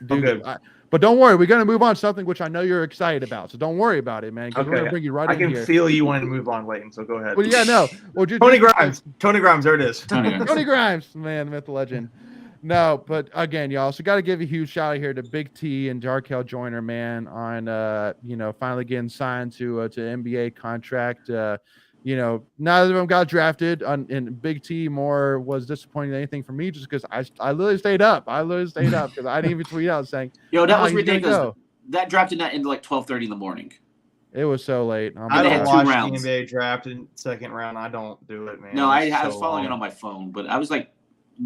Dude, but don't worry, we're gonna move on to something which I know you're excited about. So don't worry about it, man. Because we're gonna bring you right in here. I can feel you wanting to move on, Leighton. So go ahead. Well, yeah, no. Well, Tony Grimes. Tony Grimes. There it is. Tony Grimes, man, myth, legend. No, but again, y'all, so got to give a huge shout out here to Big T and Jarkel Joyner, man, on finally getting signed to NBA contract. Neither of them got drafted, and Big T more was disappointing than anything for me, just because I literally stayed up. Because I didn't even tweet out saying, "Yo, that was ridiculous." That draft did not end like 12:30 in the morning. It was so late. I don't watch the NBA draft in second round. I don't do it, man. No, I was following it on my phone, but I was like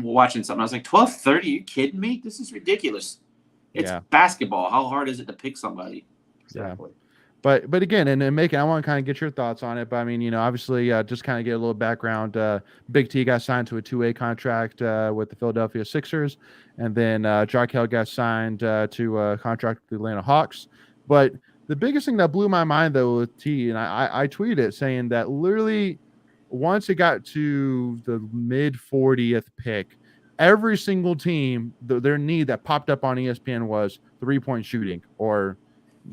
watching something. I was like, 12:30? Are you kidding me? This is ridiculous. It's basketball. How hard is it to pick somebody? Exactly. Yeah. But again, and Macon, I want to kind of get your thoughts on it. But I mean, obviously, just kind of get a little background. Big T got signed to a 2-way contract with the Philadelphia Sixers, and then Jarkel got signed to a contract with the Atlanta Hawks. But the biggest thing that blew my mind, though, with T, and I tweeted it saying that literally once it got to the mid 40th pick, every single team, their need that popped up on ESPN was 3-point shooting or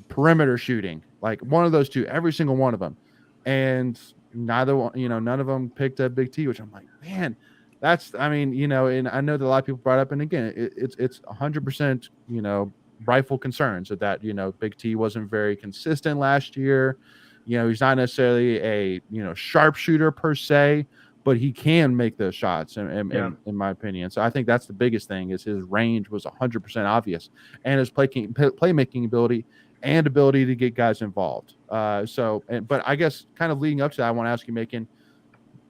perimeter shooting, like one of those two, every single one of them. And none of them picked up Big T, which I'm like, man, and I know that a lot of people brought up, and again, it's 100%, rightful concerns that Big T wasn't very consistent last year. He's not necessarily a sharpshooter per se, but he can make those shots in my opinion. So I think that's the biggest thing, is his range was 100% obvious, and his playmaking ability and ability to get guys involved. But I guess kind of leading up to that, I want to ask you, Macon,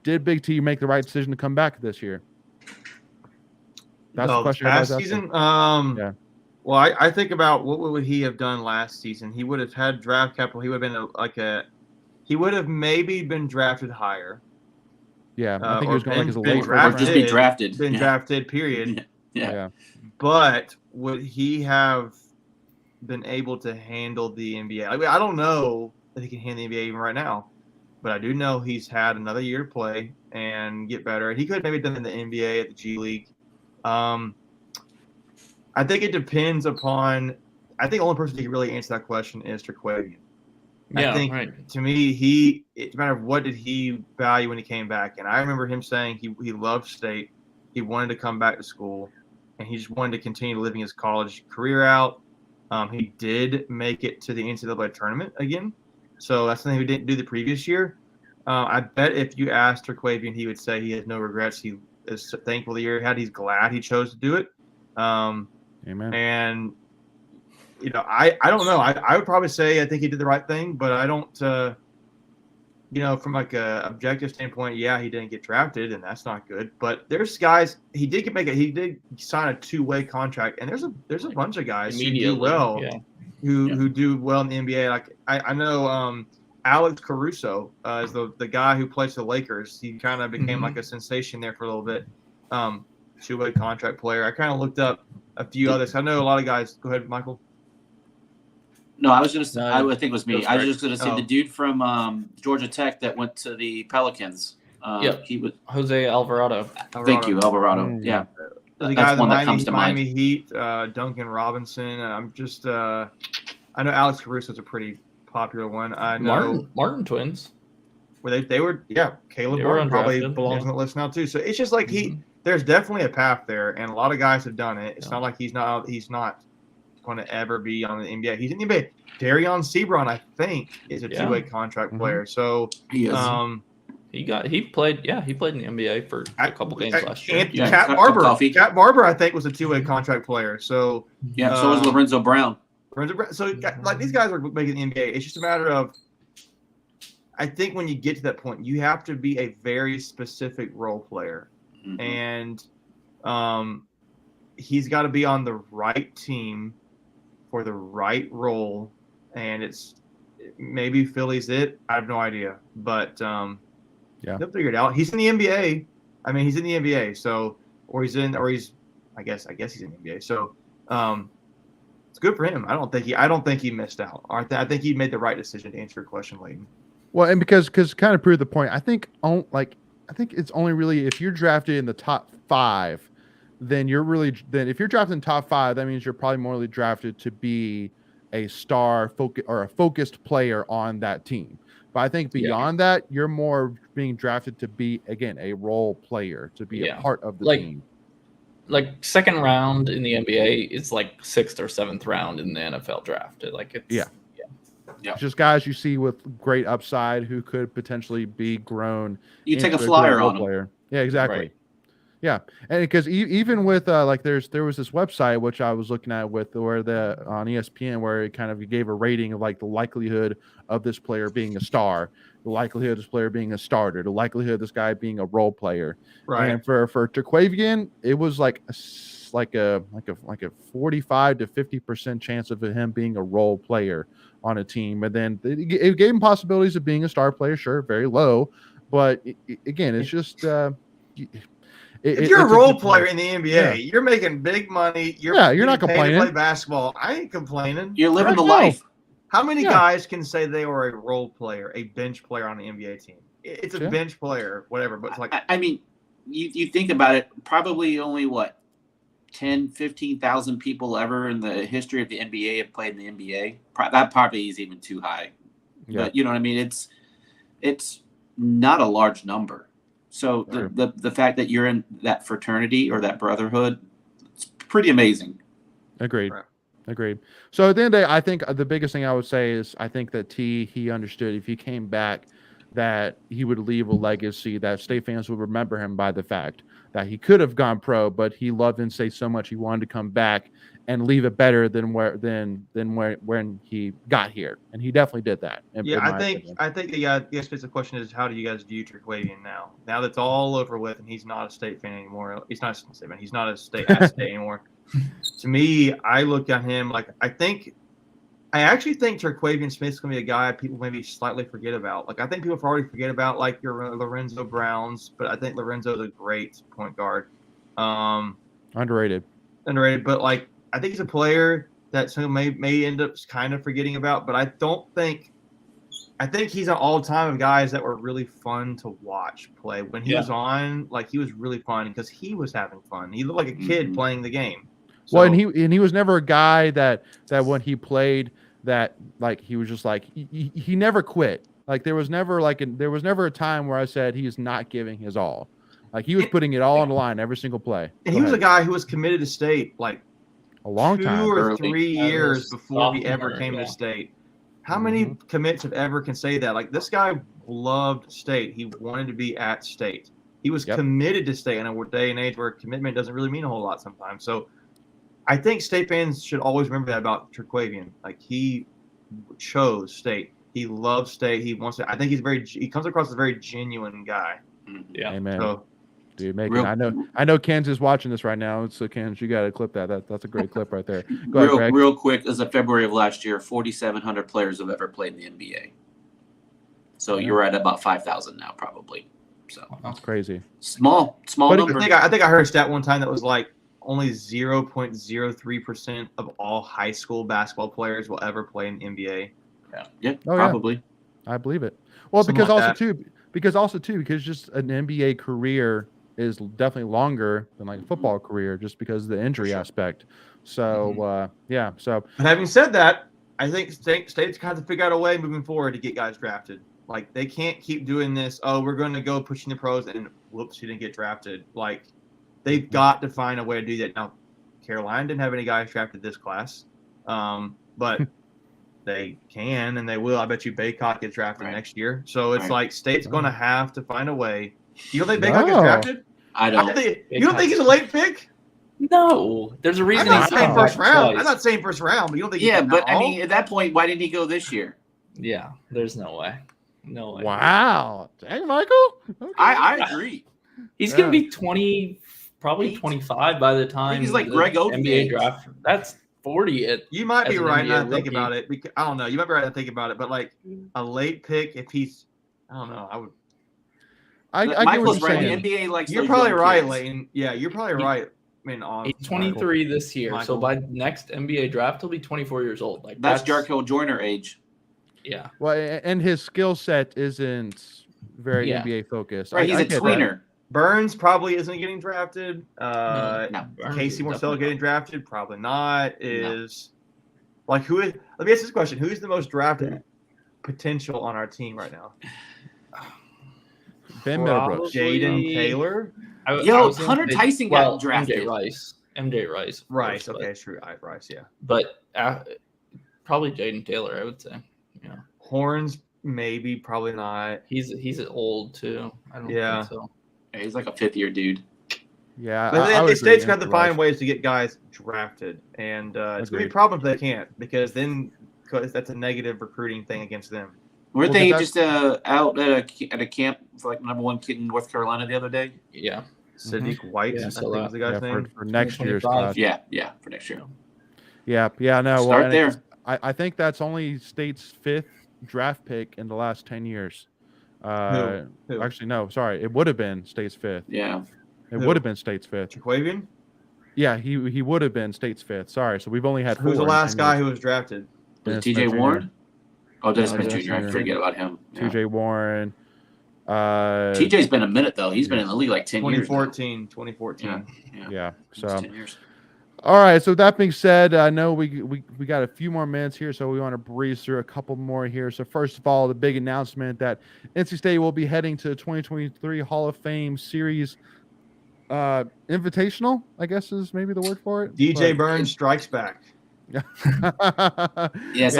did Big T make the right decision to come back this year? That's the question. Last season, well, I think about what would he have done last season. He would have had draft capital. He would have been he would have maybe been drafted higher. Yeah, I think he was going like as a late or just be drafted. Been drafted, period. Yeah. But would he have been able to handle the NBA? I mean, I don't know that he can handle the NBA even right now, but I do know he's had another year to play and get better. And he could have maybe done in the NBA at the G League. I think it depends upon. I think the only person who can really answer that question is Terquavian. Yeah, I think right. To me, it matter what did he value when he came back, and I remember him saying he loved State, he wanted to come back to school, and he just wanted to continue living his college career out. He did make it to the NCAA tournament again, so that's something he didn't do the previous year. I bet if you asked Terquavian, he would say he has no regrets. He is thankful the year he had. He's glad he chose to do it. Amen. And I don't know. I would probably say I think he did the right thing, but I don't. from like a objective standpoint, yeah, he didn't get drafted, and that's not good. But there's guys he did sign a 2-way contract, and there's a bunch of guys who do well, who do well in the NBA. Like I know Alex Caruso is the guy who plays for the Lakers. He kind of became like a sensation there for a little bit. 2-way contract player. I kind of looked up a few others. I know a lot of guys. Go ahead, Michael. No, I was just. I think it was me. I was just going to say Oh. the dude from Georgia Tech that went to the Pelicans. He was Jose Alvarado. Thank you, Alvarado. Yeah, The guy that's in one the that comes to mind. Miami Heat, Duncan Robinson. I'm just. I know Alex Caruso's a pretty popular one. I know Martin twins. where they were. Yeah, Caleb They were Martin probably undrafted, belongs on the list now too. So it's just like there's definitely a path there, and a lot of guys have done it. It's not like he's not going to ever be on the NBA. He's in the NBA. Darion Sebron, I think, is a 2-way contract player. So he is. He played in the NBA for a couple games last year. Yeah, Cat cup Barber, coffee. Cat Barber, I think, was a 2-way contract player. So So was Lorenzo Brown. So like these guys are making the NBA. It's just a matter of, I think when you get to that point, you have to be a very specific role player, and he's got to be on the right team for the right role. And it's maybe Philly's it. I have no idea, but they'll figure it out. He's in the NBA. I mean, he's in the NBA. So, I guess he's in the NBA. So, it's good for him. I don't think he missed out. I think he made the right decision to answer your question, Layton. Well, and because kind of prove the point, I think it's only really if you're drafted in the top 5, then if you're drafted in top 5, that means you're probably more drafted to be a star or a focused player on that team. But I think beyond that, you're more being drafted to be, again, a role player, to be a part of the team. Like second round in the NBA, it's like 6th or 7th round in the NFL draft. Like it's just guys you see with great upside who could potentially be grown. You take a flyer on player. them. Yeah, exactly. Right. Yeah, and because even with there was this website which I was looking at on ESPN where it kind of gave a rating of like the likelihood of this player being a star, the likelihood of this player being a starter, the likelihood of this guy being a role player. Right. And for Terquavian, it was like a 45 to 50% chance of him being a role player on a team, and then it gave him possibilities of being a star player. Sure, very low, but again, it's just. If you're a role player in the NBA, you're making big money. You're not complaining. To play basketball. I ain't complaining. You're living the life. How many guys can say they were a role player, a bench player on the NBA team? It's a bench player, whatever. But it's like, I mean, you think about it, probably only 10, 15,000 people ever in the history of the NBA have played in the NBA. That probably is even too high. Yeah. But you know what I mean? It's not a large number. So the fact that you're in that fraternity or that brotherhood, it's pretty amazing. Agreed. Right. Agreed. So at the end of the day, I think the biggest thing I would say is I think that he understood if he came back that he would leave a legacy that state fans would remember him by the fact that he could have gone pro, but he loved in-state so much he wanted to come back and leave it better than when he got here, and he definitely did that. I think the explicit question is, how do you guys view Terquavian now? Now that's all over with, and he's not a state fan anymore. He's not a state fan. He's not a state anymore. To me, I look at him like I actually think Terquavian Smith's gonna be a guy people maybe slightly forget about. Like I think people already forget about like your Lorenzo Browns, but I think Lorenzo's a great point guard. Underrated, but like I think he's a player that some may end up kind of forgetting about. But I think he's an all-time of guys that were really fun to watch play. When he was on, like he was really fun because he was having fun. He looked like a kid playing the game. So, well, and he was never a guy that when he played that like he was just like he never quit. Like there was never a time where I said he is not giving his all. Like he was putting it all on the line every single play. And he was a guy who was committed to state like a long time, 2 or 3 years before he ever came to state. How many commits have ever can say that? Like this guy loved state. He wanted to be at state. He was committed to state in a day and age where commitment doesn't really mean a whole lot sometimes. So I think state fans should always remember that about Terquavian. Like he chose state. He loves state. He wants to. I think he comes across as a very genuine guy. Yeah. Amen. So Dude, I know Kansas is watching this right now, so Kansas, you got to clip that. That's a great clip right there. Go ahead, Greg. Real quick, as of February of last year, 4,700 players have ever played in the NBA. So you're at about 5,000 now, probably. So That's crazy. Small But number. I think I heard a stat one time that was like only 0.03% of all high school basketball players will ever play in the NBA. Yeah, Oh, probably. Yeah. I believe it. Well, Something because like also too, because just an NBA career is definitely longer than like a football career, just because of the injury aspect. So yeah. So But having said that, I think states kind of figure out a way moving forward to get guys drafted. Like they can't keep doing this. Oh, we're going to go pushing the pros, and whoops, you didn't get drafted. Like they've got to find a way to do that. Now, Carolina didn't have any guys drafted this class, but they can and they will. I bet you Baycott gets drafted next year. So it's like state's going to have to find a way. You don't think Baycott gets drafted? I don't. You don't think he's a late pick? No, there's a reason. I'm not saying first round. Twice. I'm not saying first round, but you don't think? Yeah, but I mean, at that point, why didn't he go this year? Yeah, there's no way. No way. wow, dang, Michael. Okay. I agree. He's gonna be 20, probably 25 by the time he's like the Greg Oden NBA age. draft. That's 40. You might be as an right now NBA to think rookie. about it. Because, I don't know. You might be right to think about it, but like a late pick, if he's, I don't know. I would. I get what Michael's you're right. saying. The NBA likes. You're those probably young right, kids. Layton. Yeah, you're probably right. I mean, He's 23 this year, so Michael. by next NBA draft, he'll be 24 years old. Like That's Jarkel Joyner age. Yeah, Well, and his skill set isn't very Yeah. NBA focused. Right, he's I a get that. tweener. Burns probably isn't getting drafted. No. Burns Casey is Marcelo definitely getting drafted? Probably not. Like who is? Let me ask this question: who's the most drafted potential on our team right now? Ben Middlebrooks. Jaden Taylor. I Yo, was gonna Hunter say- Tyson got well, drafted. MJ Rice. of Rice. course, Okay, true. Rice. Yeah. But probably Jaden Taylor, I would say. Yeah, Horns, maybe, probably not. he's old too. I don't Yeah. think so. Yeah, he's like a 5th-year dude. Yeah, But I would the state's agree. got to find ways to get guys drafted, and it's going to be a Agreed. problem if they can't, because that's a negative recruiting thing against them. Weren't Well, they but just out at a camp for like #1 kid in North Carolina the other day? Yeah, Sadiq White, Yeah, I so think that- was the guy's name. for next year's 25. class. Yeah, for next year. Yeah, no. Start well, and there. I think that's only State's 5th draft pick in the last 10 years. Who? Actually, no, sorry. It would have been State's 5th. Yeah. It Who? would have been State's 5th. Jaquavian? Yeah, he would have been State's 5th. Sorry. So we've only had 4. Who's the in last 10 guy years. who was drafted? Dennis TJ Smith Jr. Warren? Oh, Dennis Yeah, Smith Dennis Jr. I Jr. forget about him. Yeah. TJ Warren. TJ's been a minute though. He's been in the league like 10 years. 2014. Yeah. Yeah. It's So 10 years. all right. So that being said, I know we got a few more minutes here, so we want to breeze through a couple more here. So first of all, the big announcement that NC State will be heading to the 2023 Hall of Fame Series Invitational, I guess is maybe the word for it. DJ But- Burns strikes back. Yeah, it's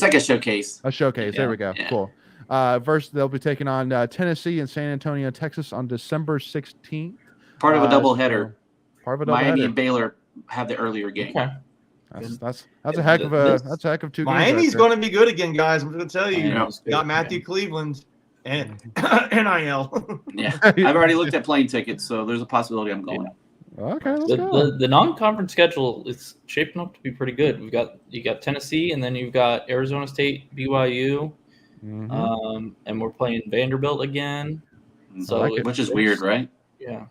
like a showcase. A showcase. There we go. Yeah. Cool. First, they'll be taking on Tennessee and San Antonio, Texas on December 16th. Part of a doubleheader. Part of a Miami doubleheader. and Baylor have the earlier game. Okay. That's a heck of a two games. Miami's right going to be good again, guys. I'm going to tell you. Yeah. Got Matthew Cleveland and NIL. Yeah. there. I've already looked at plane tickets, so there's a possibility I'm going. Okay, let's go. The non-conference schedule is shaping up to be pretty good. You got Tennessee, and then you've got Arizona State, BYU, Mhm. and we're playing Vanderbilt again. So like it. Which is weird, right? Yeah.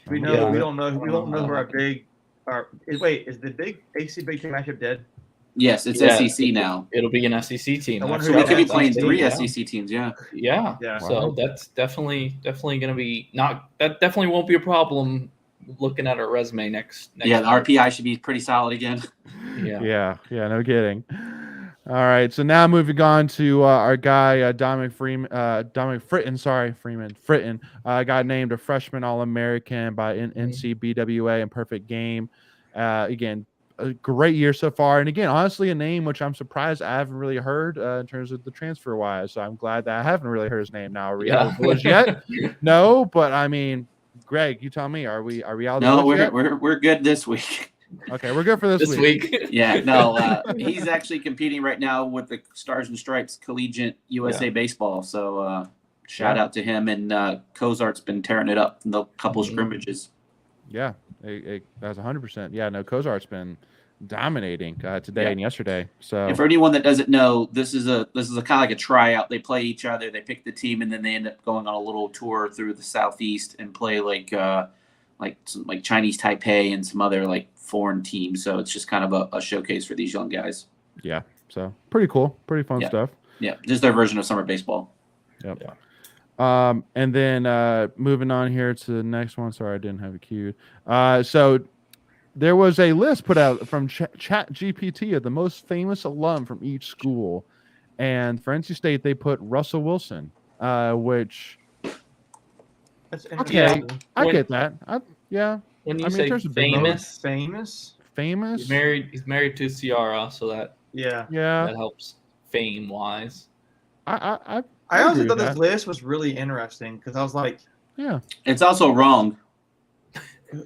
We Yeah. don't know who our big. Is the big AC Big Ten matchup dead? Yes, it's Yeah. SEC now. It'll be an SEC team. I wonder So who we could be Yeah, playing that's 3 yeah. SEC teams, yeah. Yeah. Yeah. So that's definitely going to be that definitely won't be a problem looking at our resume next Yeah, the year. RPI should be pretty solid again. Yeah. Yeah, no kidding. All right, so now moving on to our guy Dominic Fritton got named a freshman All-American by NCBWA in Perfect Game. Again, a great year so far, and again, honestly, a name which I'm surprised I haven't really heard in terms of the transfer wise. So I'm glad that I haven't really heard his name now. Are we out of the village yet? No, but I mean, Greg, you tell me, are we out of the No, village yet? we're good this week. Okay, we're good for this week. Yeah, no, he's actually competing right now with the Stars and Stripes Collegiate USA Baseball. So shout out to him. And Cozart's been tearing it up in the couple scrimmages. Yeah, that's 100%. Yeah, no, Cozart's been dominating today and yesterday. So, and for anyone that doesn't know, this is a kind of like a tryout. They play each other, they pick the team, and then they end up going on a little tour through the Southeast and play like Chinese Taipei and some other like foreign teams. So it's just kind of a showcase for these young guys. Yeah, so pretty cool, pretty fun stuff. Yeah, just their version of summer baseball. Yep. Yeah. And then moving on here to the next one. Sorry, I didn't have it queued. So there was a list put out from ChatGPT of the most famous alum from each school, and for NC State they put Russell Wilson, which That's okay, I get that. When you say famous, famous, he's married to Ciara, so that that helps fame wise. I honestly thought this list was really interesting because I was like, it's also wrong.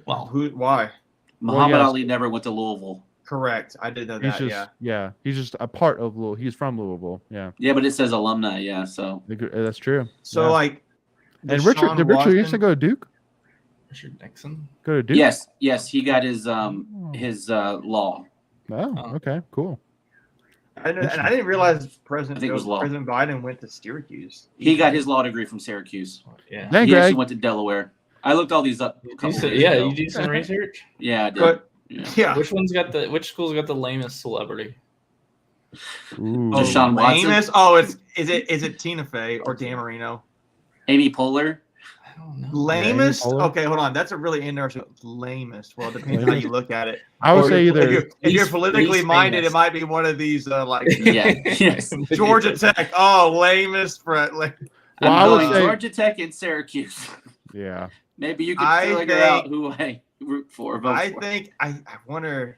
Well, why? Muhammad Ali never went to Louisville. Correct. I did know that. He's just a part of Louisville. He's from Louisville. Yeah, but it says alumni. Yeah, so that's true. So like, and Richard used to go to Duke. Richard Nixon go to Duke. Yes, he got his law. Oh, okay, cool. And I didn't realize President Biden went to Syracuse. He got his law degree from Syracuse. Yeah, he actually went to Delaware. I looked all these up. You did some research. Yeah, I did. Which school's got the lamest celebrity? Deshaun Watson. Lamest? Oh, is it Tina Fey or Dan Marino? Amy Poehler. I don't know. Lamest? Okay, hold on. That's a really interesting. Lamest. Well, it depends how you look at it. I would say either. If you're politically minded, it might be one of these yes. Georgia Tech. Oh, lamest for I would say Georgia Tech and Syracuse. Yeah. Maybe you can figure out who I root for. I wonder.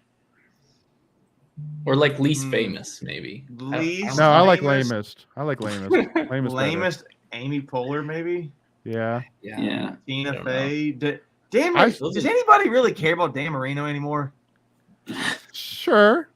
Or like least famous, maybe. I like lamest. I like lamest. Lamest. Amy Poehler, maybe. Yeah. Tina Fey. Does anybody really care about Dan Marino anymore? Sure.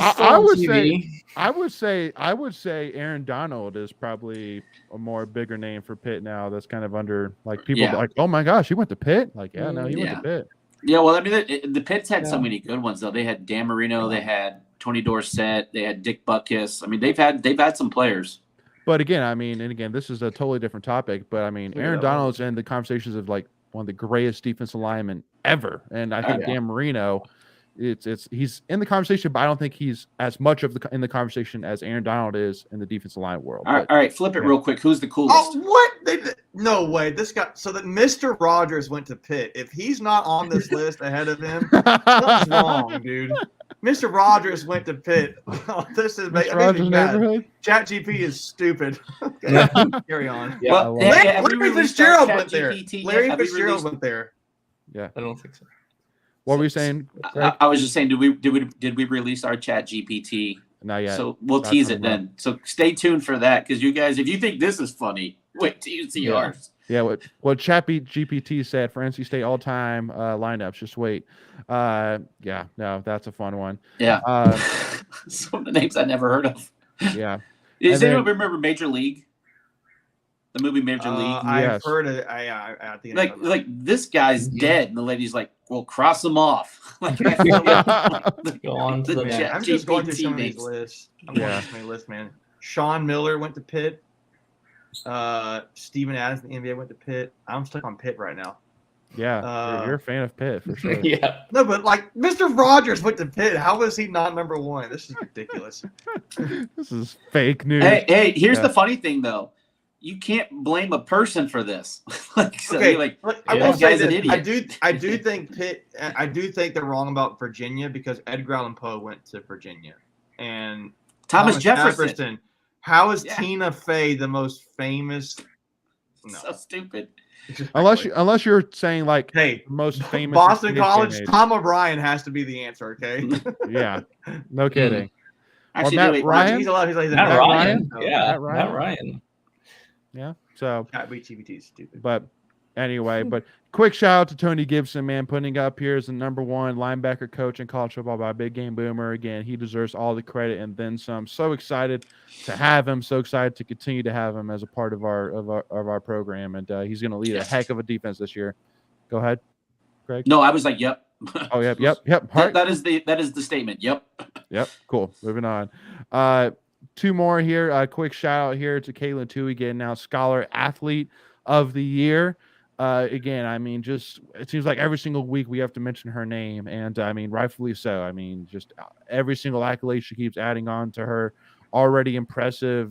I would say Aaron Donald is probably a more bigger name for Pitt now. That's kind of under like people like, oh my gosh, he went to Pitt. Like, he went to Pitt. Yeah, well, I mean, the Pitts had so many good ones though. They had Dan Marino, they had Tony Dorsett, they had Dick Butkus. I mean, they've had some players. But again, this is a totally different topic. But I mean, Aaron Donald's in the conversations of like one of the greatest defensive linemen ever, and I think Dan Marino. He's in the conversation, but I don't think he's as much in the conversation as Aaron Donald is in the defensive line world. All right, flip it real quick. Who's the coolest? Oh, what? No way. This guy. So that Mr. Rogers went to Pitt. If he's not on this list ahead of him, something's wrong, dude. Mr. Rogers went to Pitt. This is Rogers' neighborhood. ChatGPT is stupid. Okay, carry on. Yeah, well, Larry Fitzgerald went there. Larry Fitzgerald went there. Yeah, I don't think so. What were you saying? I was just saying, did we release our ChatGPT? Not yet. So we'll tease it then. So stay tuned for that, because you guys, if you think this is funny, wait till you see ours. Yeah, what ChatGPT said for NC State all-time lineups. Just wait. No, that's a fun one. Yeah. Some of the names I never heard of. Yeah. Does anyone remember Major League? The movie Major League. I've heard it. I think like this guy's dead, and the lady's like, "Well, cross him off." Like, I feel go on to the next. I'm just going through some of these lists. I'm going through my list, man. Sean Miller went to Pitt. Steven Adams in the NBA went to Pitt. I'm stuck on Pitt right now. Yeah, you're a fan of Pitt for sure. Yeah. No, but like Mr. Rogers went to Pitt. How was he not number one? This is ridiculous. This is fake news. Hey, here's the funny thing though. You can't blame a person for this. I will say this. An idiot. I do think Pitt. I do think they're wrong about Virginia because Edgar Allan Poe went to Virginia, and Thomas Jefferson. How is Tina Fey the most famous? No. So stupid. Unless you're saying like, hey, most famous Boston College, Tom O'Brien has to be the answer. Okay. Yeah. No kidding. Actually, Matt Ryan. He's allowed. He's Matt Ryan. Yeah. Matt Ryan. Yeah. So ChatGPT is stupid. But anyway, but quick shout out to Tony Gibson, man, putting up here as the number 1 linebacker coach in college football by Big Game Boomer. Again, he deserves all the credit and then some. So excited to have him. So excited to continue to have him as a part of our program. And he's going to lead a heck of a defense this year. Go ahead, Greg. No, I was like, yep. Oh, yep. That is the statement. Yep. Cool. Moving on. 2 more here. A quick shout out here to Caitlin Tui, getting now Scholar Athlete of the Year. Again, I mean, just it seems like every single week we have to mention her name, and I mean, rightfully so. I mean, just every single accolade she keeps adding on to her already impressive,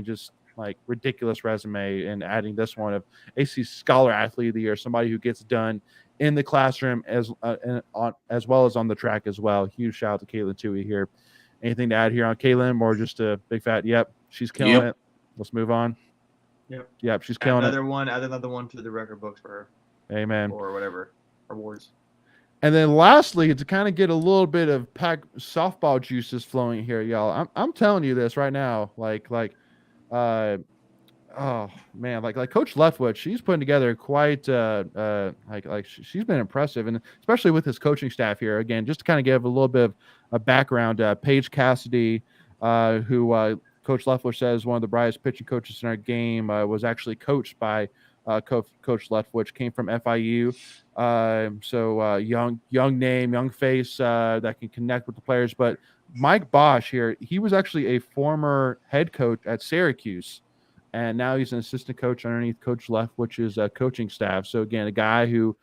just like ridiculous resume, and adding this one of AC Scholar Athlete of the Year, somebody who gets done in the classroom as well as on the track as well. Huge shout out to Caitlin Tui here. Anything to add here on Caitlin, or just a big fat yep, she's killing it? Let's move on. Yep, she's killing Add another one to the record books for her. Amen. Or whatever awards. And then lastly, to kind of get a little bit of Pac softball juices flowing here, y'all. I'm telling you this right now, like oh man, like Coach Leftwich, she's putting together quite she's been impressive, and especially with his coaching staff here. Again, just to kind of give a little bit of a background, Paige Cassidy, who Coach Leftwich says one of the brightest pitching coaches in our game, was actually coached by Coach Leftwich, came from FIU. So young name, young face that can connect with the players. But Mike Bosch here, he was actually a former head coach at Syracuse, and now he's an assistant coach underneath Coach Leftwich's coaching staff. So again, a guy who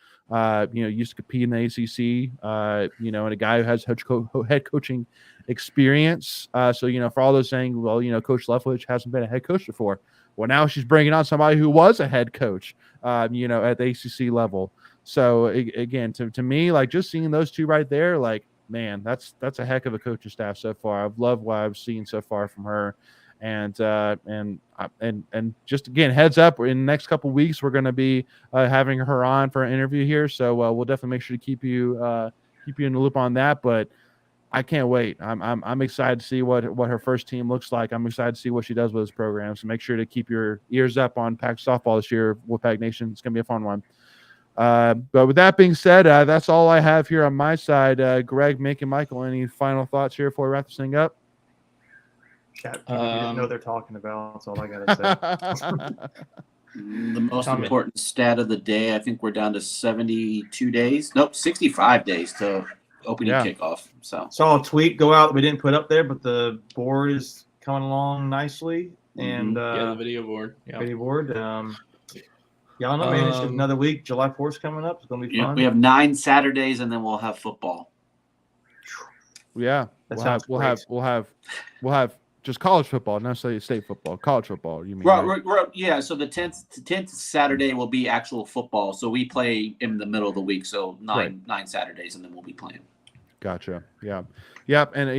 used to compete in the ACC, and a guy who has head coaching experience. So for all those saying, well, Coach Leftwich hasn't been a head coach before. Well, now she's bringing on somebody who was a head coach, at the ACC level. So again, to me, like just seeing those two right there, like, man, that's a heck of a coaching staff so far. I've loved what I've seen so far from her. And just again, heads up, in the next couple of weeks, we're going to be having her on for an interview here. So we'll definitely make sure to keep you in the loop on that. But I can't wait. I'm excited to see what her first team looks like. I'm excited to see what she does with this program. So make sure to keep your ears up on Pac softball this year with Pac Nation. It's going to be a fun one. But with that being said, that's all I have here on my side. Greg, Mick, and Michael, any final thoughts here before we wrap this thing up? Chat, you didn't know they're talking about. That's all I gotta say. The most important stat of the day, I think we're down to 72 days. Nope, 65 days to opening kickoff. So saw a tweet go out that we didn't put up there, but the board is coming along nicely. And the video board. Video board. Y'all know, man, it's another week. July 4th is coming up. It's gonna be fun. We have 9 Saturdays, and then we'll have football. Yeah, we'll have just college football, not necessarily state football. College football, you mean? Right? Yeah. So the 10th Saturday will be actual football. So we play in the middle of the week. So 9 Saturdays, and then we'll be playing. Gotcha. Yeah. Yep. And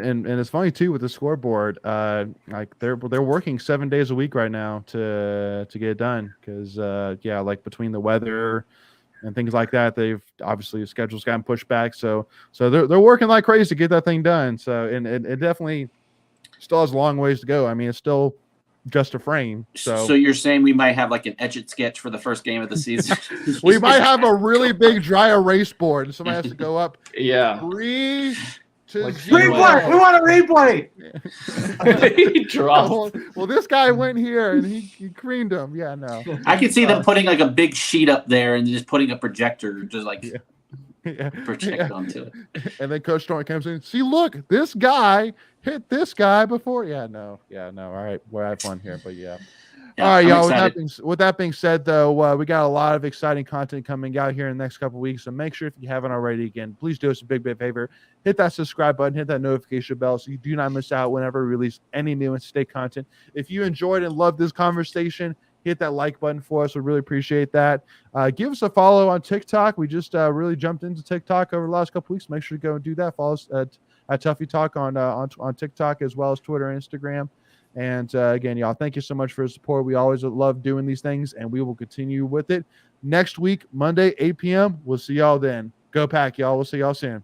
and it's funny too with the scoreboard. Like they're working 7 days a week right now to get it done because like between the weather and things like that, they've obviously the schedule's gotten pushed back. So they're working like crazy to get that thing done. So and it definitely still has a long ways to go. I mean, it's still just a frame. So you're saying we might have like an etch-it sketch for the first game of the season? We might have a really big dry erase board, and somebody has to go up. 3 to 0. Replay. We want a replay. He dropped. Well, this guy went here and he creamed him. Yeah, no. I can see them putting like a big sheet up there and just putting a projector, just like project onto it. And then Coach Thornton comes in. See, look, this guy hit this guy before. Yeah, no. All right, we're having fun here, but yeah. All right, y'all. With that being said, though, we got a lot of exciting content coming out here in the next couple of weeks. So make sure, if you haven't already, again, please do us a big favor. Hit that subscribe button, hit that notification bell so you do not miss out whenever we release any new state content. If you enjoyed and loved this conversation, hit that like button for us. We really appreciate that. Give us a follow on TikTok. We just really jumped into TikTok over the last couple of weeks. Make sure to go and do that. Follow us at Tuffy Talk on TikTok as well as Twitter and Instagram. And again, y'all, thank you so much for the support. We always love doing these things, and we will continue with it. Next week, Monday, 8 p.m. We'll see y'all then. Go Pack, y'all. We'll see y'all soon.